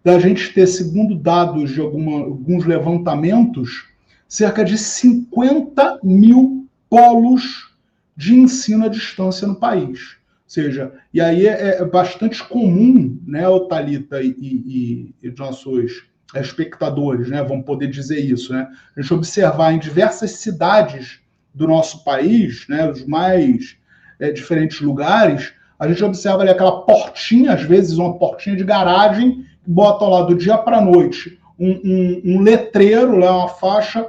Speaker 2: da gente ter, segundo dados de alguns levantamentos, cerca de 50 mil polos de ensino à distância no país. Ou seja, e aí é bastante comum, né, o Thalita e nossos espectadores, né, vão poder dizer isso, né, a gente observar em diversas cidades do nosso país, né, os mais diferentes lugares, a gente observa ali aquela portinha, às vezes uma portinha de garagem, bota lá do dia para a noite um letreiro, lá, uma faixa,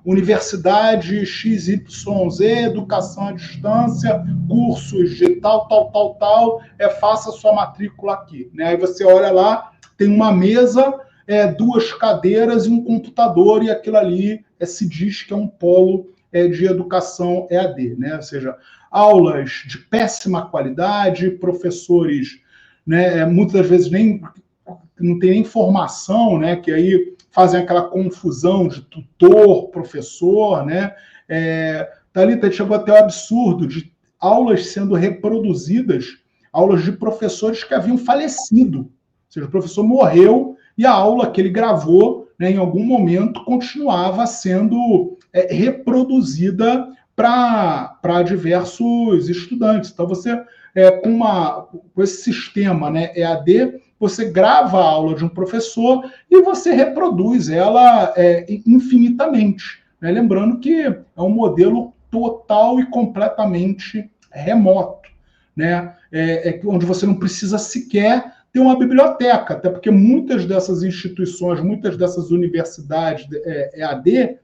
Speaker 2: Universidade XYZ, educação à distância, cursos de tal, faça sua matrícula aqui. Né? Aí você olha lá, tem uma mesa, 2 cadeiras e um computador, e aquilo ali se diz que é um polo de educação EAD, né? Ou seja, aulas de péssima qualidade, professores, né, muitas vezes não tem nem formação, né, que aí fazem aquela confusão de tutor, professor, né? Thalita, chegou até o absurdo de aulas sendo reproduzidas, aulas de professores que haviam falecido. Ou seja, o professor morreu e a aula que ele gravou, né, em algum momento, continuava sendo reproduzida para diversos estudantes. Então, você, com esse sistema, né, EAD, você grava a aula de um professor e você reproduz ela infinitamente. Né? Lembrando que é um modelo total e completamente remoto, né? Onde você não precisa sequer ter uma biblioteca, até porque muitas dessas instituições, muitas dessas universidades EAD,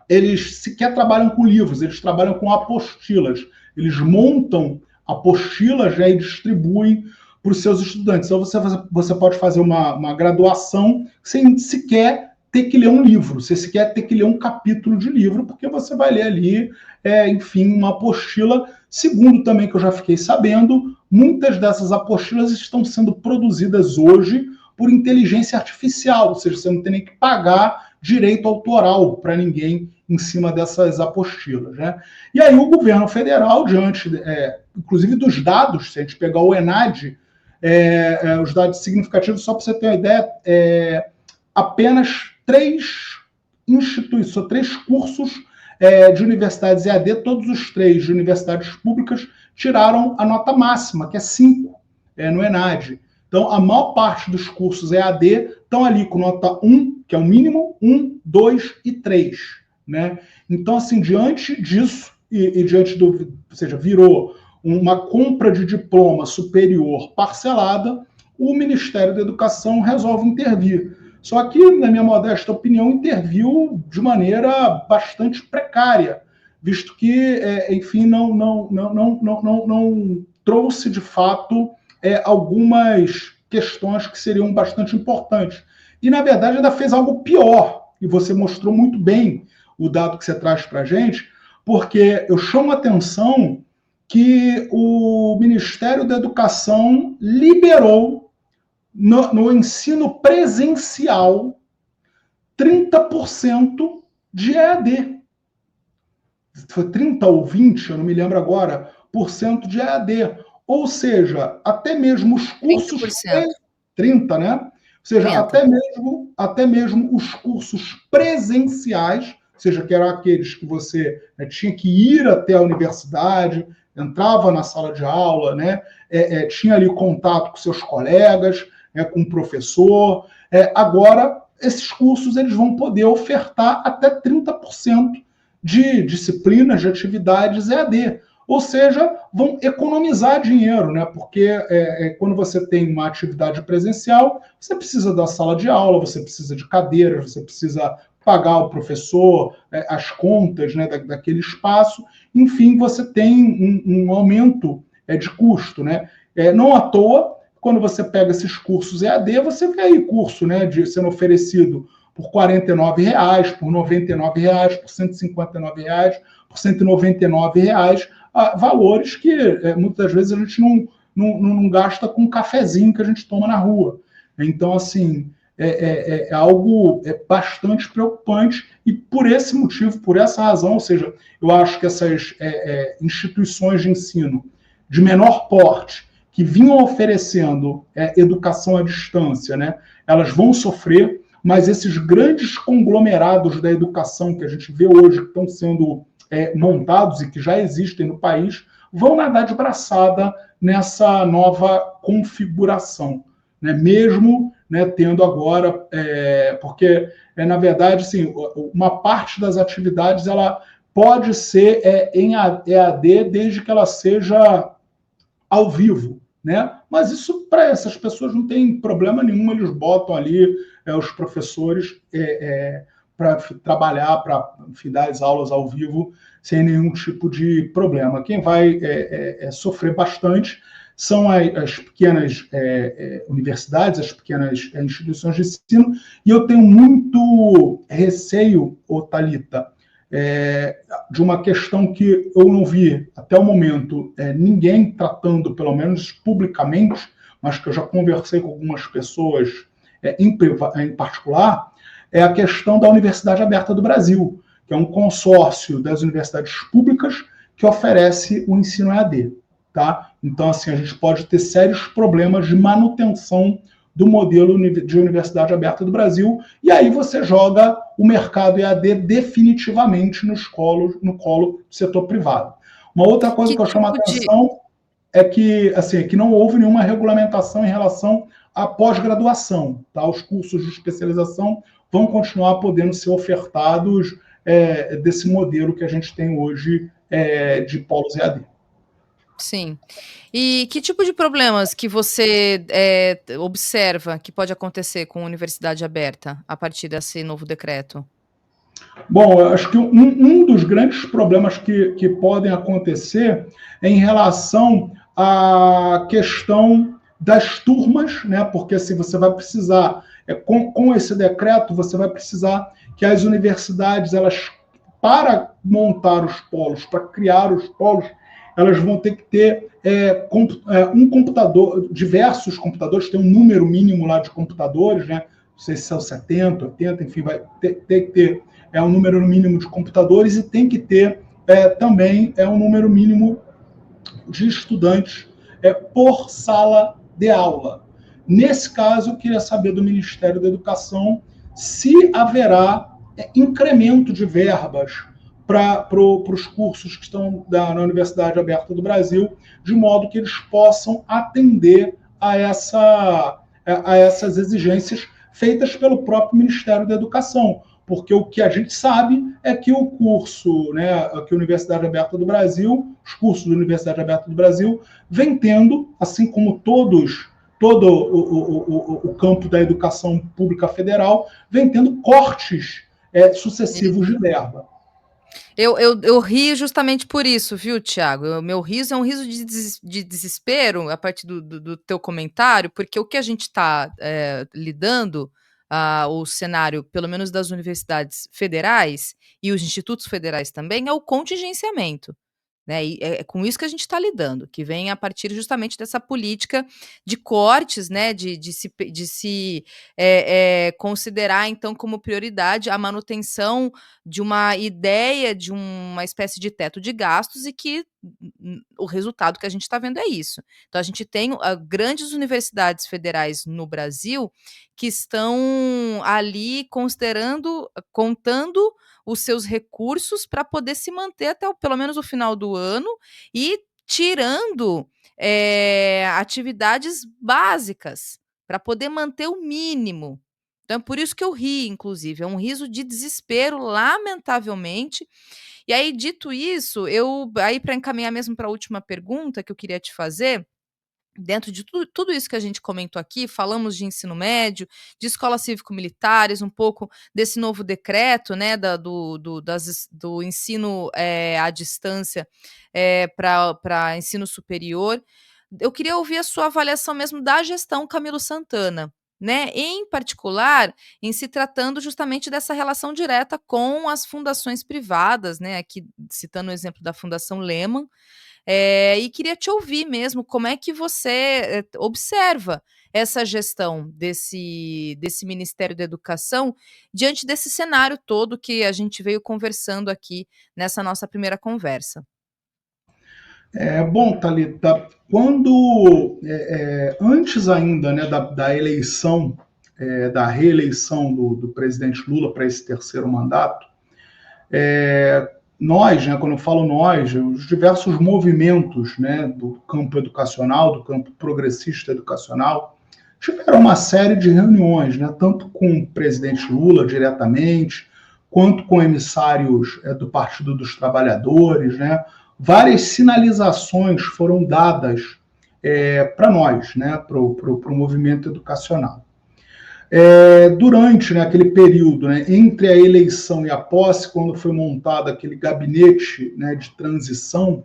Speaker 2: eles sequer trabalham com livros, eles trabalham com apostilas. Eles montam apostilas, né, e distribuem para os seus estudantes. Então, você pode fazer uma graduação sem sequer ter que ler um livro, você sequer ter que ler um capítulo de livro, porque você vai ler ali, enfim, uma apostila. Segundo também que eu já fiquei sabendo, muitas dessas apostilas estão sendo produzidas hoje por inteligência artificial, ou seja, você não tem nem que pagar direito autoral para ninguém em cima dessas apostilas, né? E aí o governo federal, diante, inclusive dos dados, se a gente pegar o ENAD, os dados significativos, só para você ter uma ideia, apenas 3 cursos de universidades EAD, todos os 3 de universidades públicas, tiraram a nota máxima, que é 5, no ENAD. Então, a maior parte dos cursos EAD estão ali com nota 1, que é o mínimo, 1, 2 e 3. Né? Então, assim, diante disso, e diante do... Ou seja, virou uma compra de diploma superior parcelada, o Ministério da Educação resolve intervir. Só que, na minha modesta opinião, interviu de maneira bastante precária, visto que, enfim, não trouxe, de fato, algumas questões que seriam bastante importantes. E, na verdade, ainda fez algo pior, e você mostrou muito bem o dado que você traz para a gente, porque eu chamo a atenção que o Ministério da Educação liberou no ensino presencial 30% de EAD. Foi 30 ou 20, eu não me lembro agora, por cento de EAD. Ou seja, até mesmo os cursos...
Speaker 1: 30%.
Speaker 2: 30, né? Ou seja,
Speaker 1: 30.
Speaker 2: até mesmo os cursos presenciais, ou seja, que eram aqueles que você tinha que ir até a universidade, entrava na sala de aula, né? Tinha ali contato com seus colegas, com o professor. Agora, esses cursos eles vão poder ofertar até 30% de disciplinas, de atividades EAD. Ou seja, vão economizar dinheiro, né? Porque quando você tem uma atividade presencial, você precisa da sala de aula, você precisa de cadeiras, você precisa pagar o professor, as contas, né, daquele espaço. Enfim, você tem um aumento de custo, né? Não à toa, quando você pega esses cursos EAD, você vê aí curso, né, sendo oferecido por R$ 49,00, por R$ 99,00, por R$ 159,00, por R$ 199,00, valores que muitas vezes a gente não gasta com um cafezinho que a gente toma na rua. Então, assim, é algo bastante preocupante e por esse motivo, por essa razão, ou seja, eu acho que essas instituições de ensino de menor porte que vinham oferecendo educação à distância, né, elas vão sofrer, mas esses grandes conglomerados da educação que a gente vê hoje, que estão sendo montados e que já existem no país, vão nadar de braçada nessa nova configuração, né? Mesmo, né, tendo agora, porque, na verdade, assim, uma parte das atividades ela pode ser em EAD desde que ela seja ao vivo, né? Mas isso, para essas pessoas, não tem problema nenhum, eles botam ali os professores para trabalhar, para dar as aulas ao vivo, sem nenhum tipo de problema. Quem vai sofrer bastante são as pequenas universidades, as pequenas instituições de ensino, e eu tenho muito receio, Thalita, de uma questão que eu não vi até o momento ninguém tratando, pelo menos publicamente, mas que eu já conversei com algumas pessoas em particular, é a questão da Universidade Aberta do Brasil, que é um consórcio das universidades públicas que oferece o ensino EAD. Tá? Então, assim, a gente pode ter sérios problemas de manutenção do modelo de Universidade Aberta do Brasil, e aí você joga o mercado EAD definitivamente no colo do setor privado. Uma outra coisa que eu chamo a atenção é que, assim, que não houve nenhuma regulamentação em relação à pós-graduação. Tá? Os cursos de especialização vão continuar podendo ser ofertados desse modelo que a gente tem hoje de polos EAD.
Speaker 1: Sim. E que tipo de problemas que você observa que pode acontecer com a universidade aberta a partir desse novo decreto?
Speaker 2: Bom, eu acho que um dos grandes problemas que podem acontecer é em relação à questão das turmas, né? Porque assim você vai precisar, com esse decreto, você vai precisar que as universidades, elas, para montar os polos, para criar os polos, elas vão ter que ter um computador, diversos computadores, tem um número mínimo lá de computadores, né? Não sei se são 70, 80, enfim, vai ter que ter um número mínimo de computadores e tem que ter também um número mínimo de estudantes por sala de aula. Nesse caso, eu queria saber do Ministério da Educação se haverá incremento de verbas para os cursos que estão na Universidade Aberta do Brasil, de modo que eles possam atender a essas exigências feitas pelo próprio Ministério da Educação. Porque o que a gente sabe é que o curso, né, que a Universidade Aberta do Brasil, os cursos da Universidade Aberta do Brasil, vem tendo, assim como todo o campo da educação pública federal, vem tendo cortes sucessivos de verba.
Speaker 1: Eu rio justamente por isso, viu, Tiago? O meu riso é um riso de desespero a partir do teu comentário, porque o que a gente está lidando, o cenário, pelo menos das universidades federais e os institutos federais também, é o contingenciamento. Né, e é com isso que a gente está lidando, que vem a partir justamente dessa política de cortes, né, de se considerar, então, como prioridade a manutenção de uma ideia de uma espécie de teto de gastos e que o resultado que a gente está vendo é isso. Então, a gente tem grandes universidades federais no Brasil que estão ali contando os seus recursos para poder se manter até pelo menos o final do ano e tirando atividades básicas para poder manter o mínimo. Então é por isso que eu ri, inclusive, é um riso de desespero, lamentavelmente. E aí, dito isso, aí para encaminhar mesmo para a última pergunta que eu queria te fazer, dentro de tudo isso que a gente comentou aqui, falamos de ensino médio, de escolas cívico-militares, um pouco desse novo decreto, né, do ensino à distância para ensino superior. Eu queria ouvir a sua avaliação mesmo da gestão Camilo Santana, né, em particular, em se tratando justamente dessa relação direta com as fundações privadas, né, aqui citando o exemplo da Fundação Lehman, e queria te ouvir mesmo, como é que você observa essa gestão desse Ministério da Educação diante desse cenário todo que a gente veio conversando aqui nessa nossa primeira conversa?
Speaker 2: Bom, Thalita, quando antes ainda, né, da eleição, da reeleição do presidente Lula para esse terceiro mandato, nós, né, quando eu falo nós, os diversos movimentos, né, do campo educacional, do campo progressista educacional, tiveram uma série de reuniões, né, tanto com o presidente Lula diretamente, quanto com emissários do Partido dos Trabalhadores, né. Várias sinalizações foram dadas para nós, né, para o movimento educacional. Durante, né, aquele período, né, entre a eleição e a posse, quando foi montado aquele gabinete, né, de transição,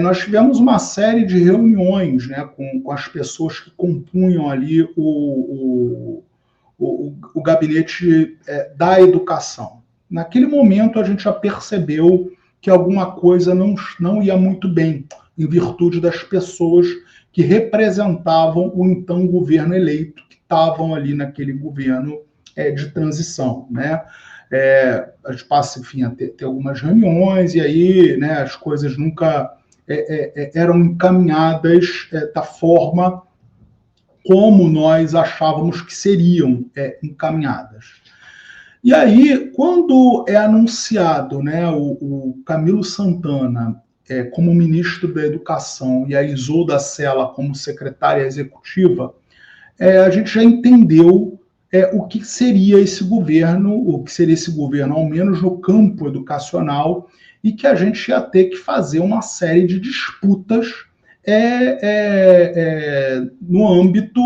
Speaker 2: nós tivemos uma série de reuniões, né, com as pessoas que compunham ali o gabinete da educação. Naquele momento, a gente já percebeu que alguma coisa não ia muito bem, em virtude das pessoas que representavam o então governo eleito, que estavam ali naquele governo de transição, né? A gente passa, enfim, a ter algumas reuniões, e aí, né, as coisas nunca eram encaminhadas da forma como nós achávamos que seriam encaminhadas. E aí, quando é anunciado, né, o Camilo Santana como ministro da Educação e a Isolda Sela como secretária executiva, a gente já entendeu o que seria esse governo, ao menos no campo educacional, e que a gente ia ter que fazer uma série de disputas no âmbito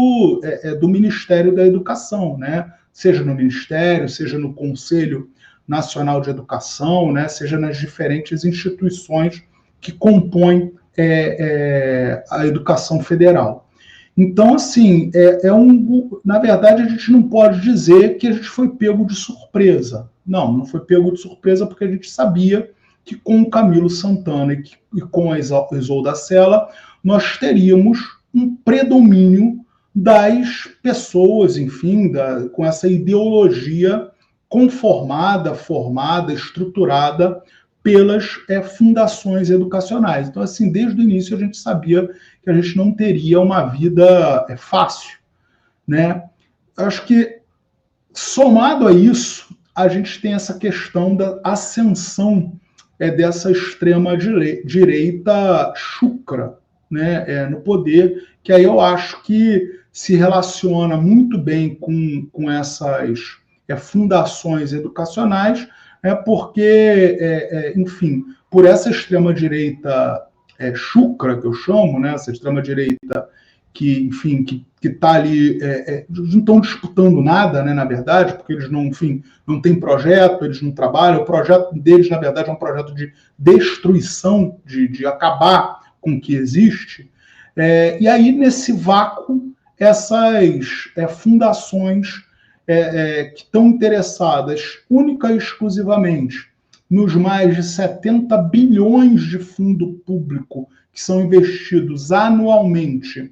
Speaker 2: do Ministério da Educação, né? Seja no Ministério, seja no Conselho Nacional de Educação, né? Seja nas diferentes instituições que compõem a educação federal. Então, assim, na verdade, a gente não pode dizer que a gente foi pego de surpresa. Não, não foi pego de surpresa porque a gente sabia que com o Camilo Santana e com a Isolda Sela, nós teríamos um predomínio das pessoas, enfim, com essa ideologia conformada, formada, estruturada pelas fundações educacionais. Então, assim, desde o início a gente sabia que a gente não teria uma vida fácil, né? Acho que, somado a isso, a gente tem essa questão da ascensão dessa extrema-direita chucra, né, no poder, que aí eu acho que se relaciona muito bem com essas fundações educacionais, porque, enfim, por essa extrema-direita chucra, que eu chamo, né, essa extrema-direita que, enfim, que está ali, não estão disputando nada, né, na verdade, porque eles não, enfim, não têm projeto, eles não trabalham, o projeto deles, na verdade, é um projeto de destruição, de acabar com o que existe, e aí, nesse vácuo, essas fundações que estão interessadas única e exclusivamente nos mais de 70 bilhões de fundo público que são investidos anualmente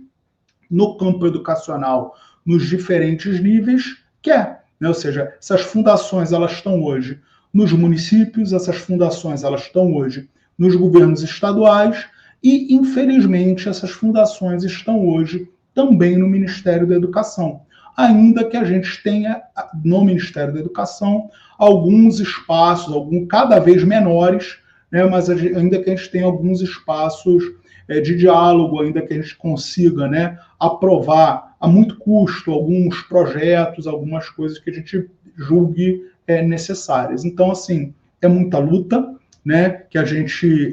Speaker 2: no campo educacional, nos diferentes níveis, quer. Né? Ou seja, essas fundações elas estão hoje nos municípios, essas fundações elas estão hoje nos governos estaduais e, infelizmente, essas fundações estão hoje também no Ministério da Educação. Ainda que a gente tenha, no Ministério da Educação, alguns espaços, cada vez menores, né, mas ainda que a gente tenha alguns espaços de diálogo, ainda que a gente consiga, né, aprovar a muito custo alguns projetos, algumas coisas que a gente julgue necessárias. Então, assim, é muita luta, né, que a gente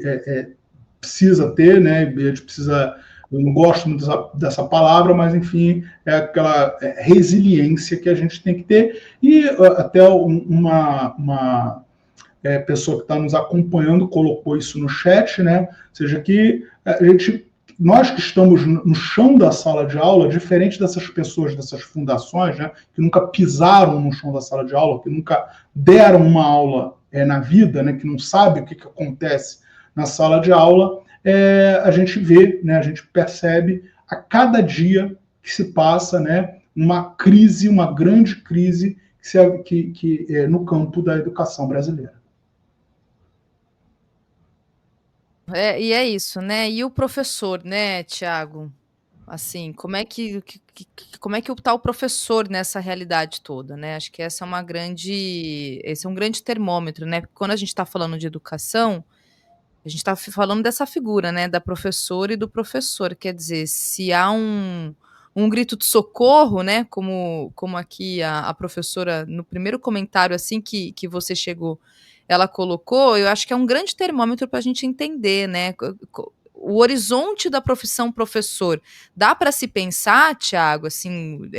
Speaker 2: precisa ter, né, a gente precisa, eu não gosto muito dessa palavra, mas, enfim, é aquela resiliência que a gente tem que ter, e até uma pessoa que está nos acompanhando colocou isso no chat, né? Ou seja, que nós que estamos no chão da sala de aula, diferente dessas pessoas, dessas fundações, né, que nunca pisaram no chão da sala de aula, que nunca deram uma aula na vida, né, que não sabe o que acontece na sala de aula, a gente vê, né, a gente percebe a cada dia que se passa, né, uma crise, uma grande crise no campo da educação brasileira.
Speaker 1: E é isso, né. E o professor, né, Tiago? Assim, como é que tá o professor nessa realidade toda, né? Acho que esse é um grande termômetro, né, porque quando a gente está falando de educação, a gente está falando dessa figura, né, da professora e do professor, quer dizer, se há um grito de socorro, né, como aqui a professora no primeiro comentário, assim, que você chegou, ela colocou, eu acho que é um grande termômetro para a gente entender, né, o horizonte da profissão professor. Dá para se pensar, Tiago, assim,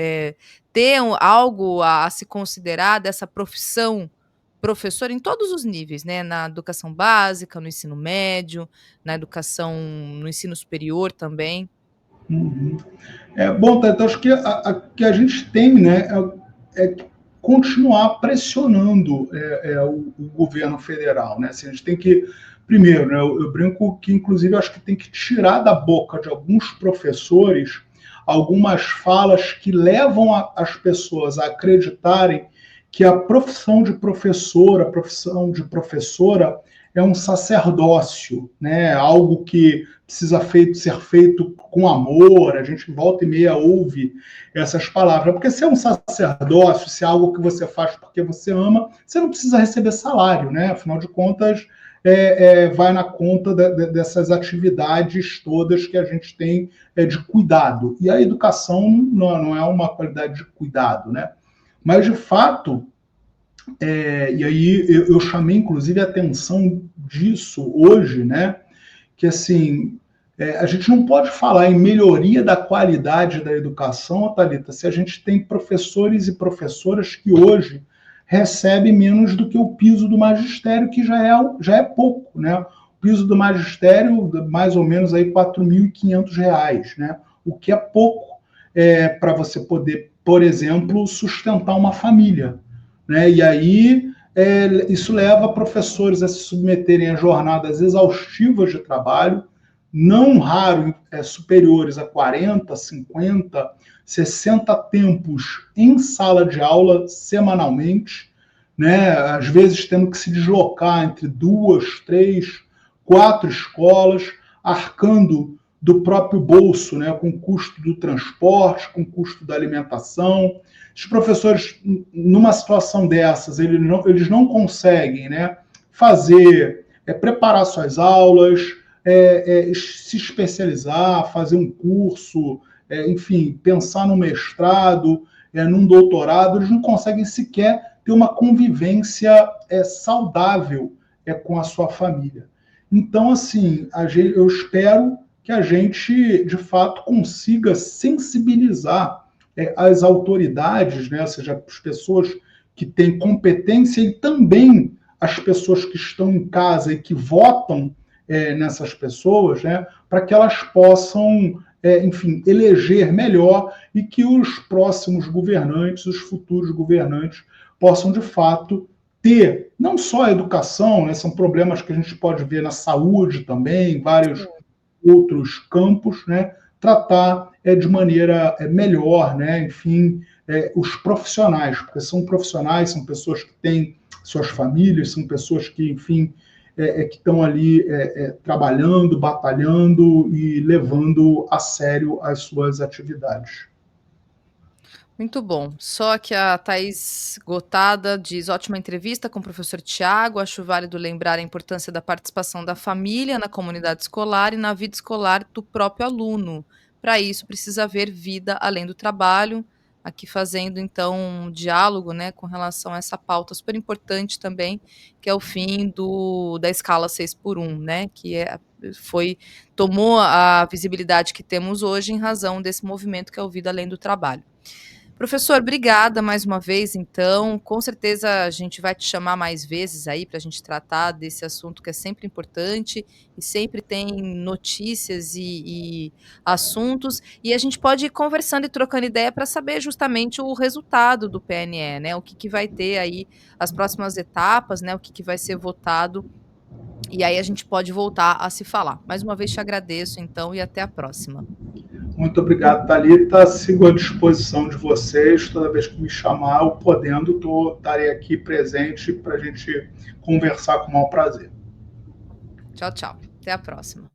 Speaker 1: ter algo a se considerar dessa profissão professor em todos os níveis, né, na educação básica, no ensino médio, na educação no ensino superior também?
Speaker 2: Uhum. Bom, Tata, acho que que a gente tem, né, continuar pressionando o governo federal, né? Assim, a gente tem que, primeiro, né, eu brinco que, inclusive, acho que tem que tirar da boca de alguns professores algumas falas que levam as pessoas a acreditarem que a profissão de professor, a profissão de professora é um sacerdócio, né? Algo que precisa ser feito com amor, a gente volta e meia ouve essas palavras, porque se é um sacerdócio, se é algo que você faz porque você ama, você não precisa receber salário, né? Afinal de contas, vai na conta dessas atividades todas que a gente tem de cuidado. E a educação não é uma qualidade de cuidado, né? Mas, de fato, e aí eu chamei, inclusive, a atenção disso hoje, né? Que, assim, a gente não pode falar em melhoria da qualidade da educação, Thalita, se a gente tem professores e professoras que hoje recebem menos do que o piso do magistério, que já é pouco, né? O piso do magistério, mais ou menos, aí R$ 4.500, né? O que é pouco para você poder, por exemplo, sustentar uma família, né? E aí isso leva professores a se submeterem a jornadas exaustivas de trabalho, não raro superiores a 40, 50, 60 tempos em sala de aula semanalmente, né? Às vezes tendo que se deslocar entre 2, 3, 4 escolas, arcando do próprio bolso, né? Com o custo do transporte, com o custo da alimentação. Os professores, numa situação dessas, eles não conseguem, né, preparar suas aulas, se especializar, fazer um curso, enfim, pensar no mestrado, num doutorado, eles não conseguem sequer ter uma convivência saudável com a sua família. Então, assim, eu espero que a gente, de fato, consiga sensibilizar as autoridades, né, ou seja, as pessoas que têm competência e também as pessoas que estão em casa e que votam nessas pessoas, né, para que elas possam, enfim, eleger melhor e que os próximos governantes, os futuros governantes, possam, de fato, ter não só a educação, né, são problemas que a gente pode ver na saúde também, vários outros campos, né, tratar de maneira melhor, né, enfim, os profissionais, porque são profissionais, são pessoas que têm suas famílias, são pessoas que, enfim, que estão ali trabalhando, batalhando e levando a sério as suas atividades.
Speaker 1: Muito bom. Só que a Thaís Gotada diz: ótima entrevista com o professor Tiago. Acho válido lembrar a importância da participação da família na comunidade escolar e na vida escolar do próprio aluno. Para isso, precisa haver vida além do trabalho. Aqui fazendo, então, um diálogo, né, com relação a essa pauta super importante também, que é o fim da escala 6x1, né, que tomou a visibilidade que temos hoje em razão desse movimento que é o Vida Além do Trabalho. Professor, obrigada mais uma vez, então. Com certeza a gente vai te chamar mais vezes aí para a gente tratar desse assunto que é sempre importante e sempre tem notícias e assuntos. E a gente pode ir conversando e trocando ideia para saber justamente o resultado do PNE, né? O que vai ter aí as próximas etapas, né? O que vai ser votado. E aí a gente pode voltar a se falar. Mais uma vez te agradeço, então, e até a próxima.
Speaker 2: Muito obrigado, Thalita. Sigo à disposição de vocês. Toda vez que me chamar, eu podendo, estarei aqui presente para a gente conversar com o maior prazer.
Speaker 1: Tchau, tchau. Até a próxima.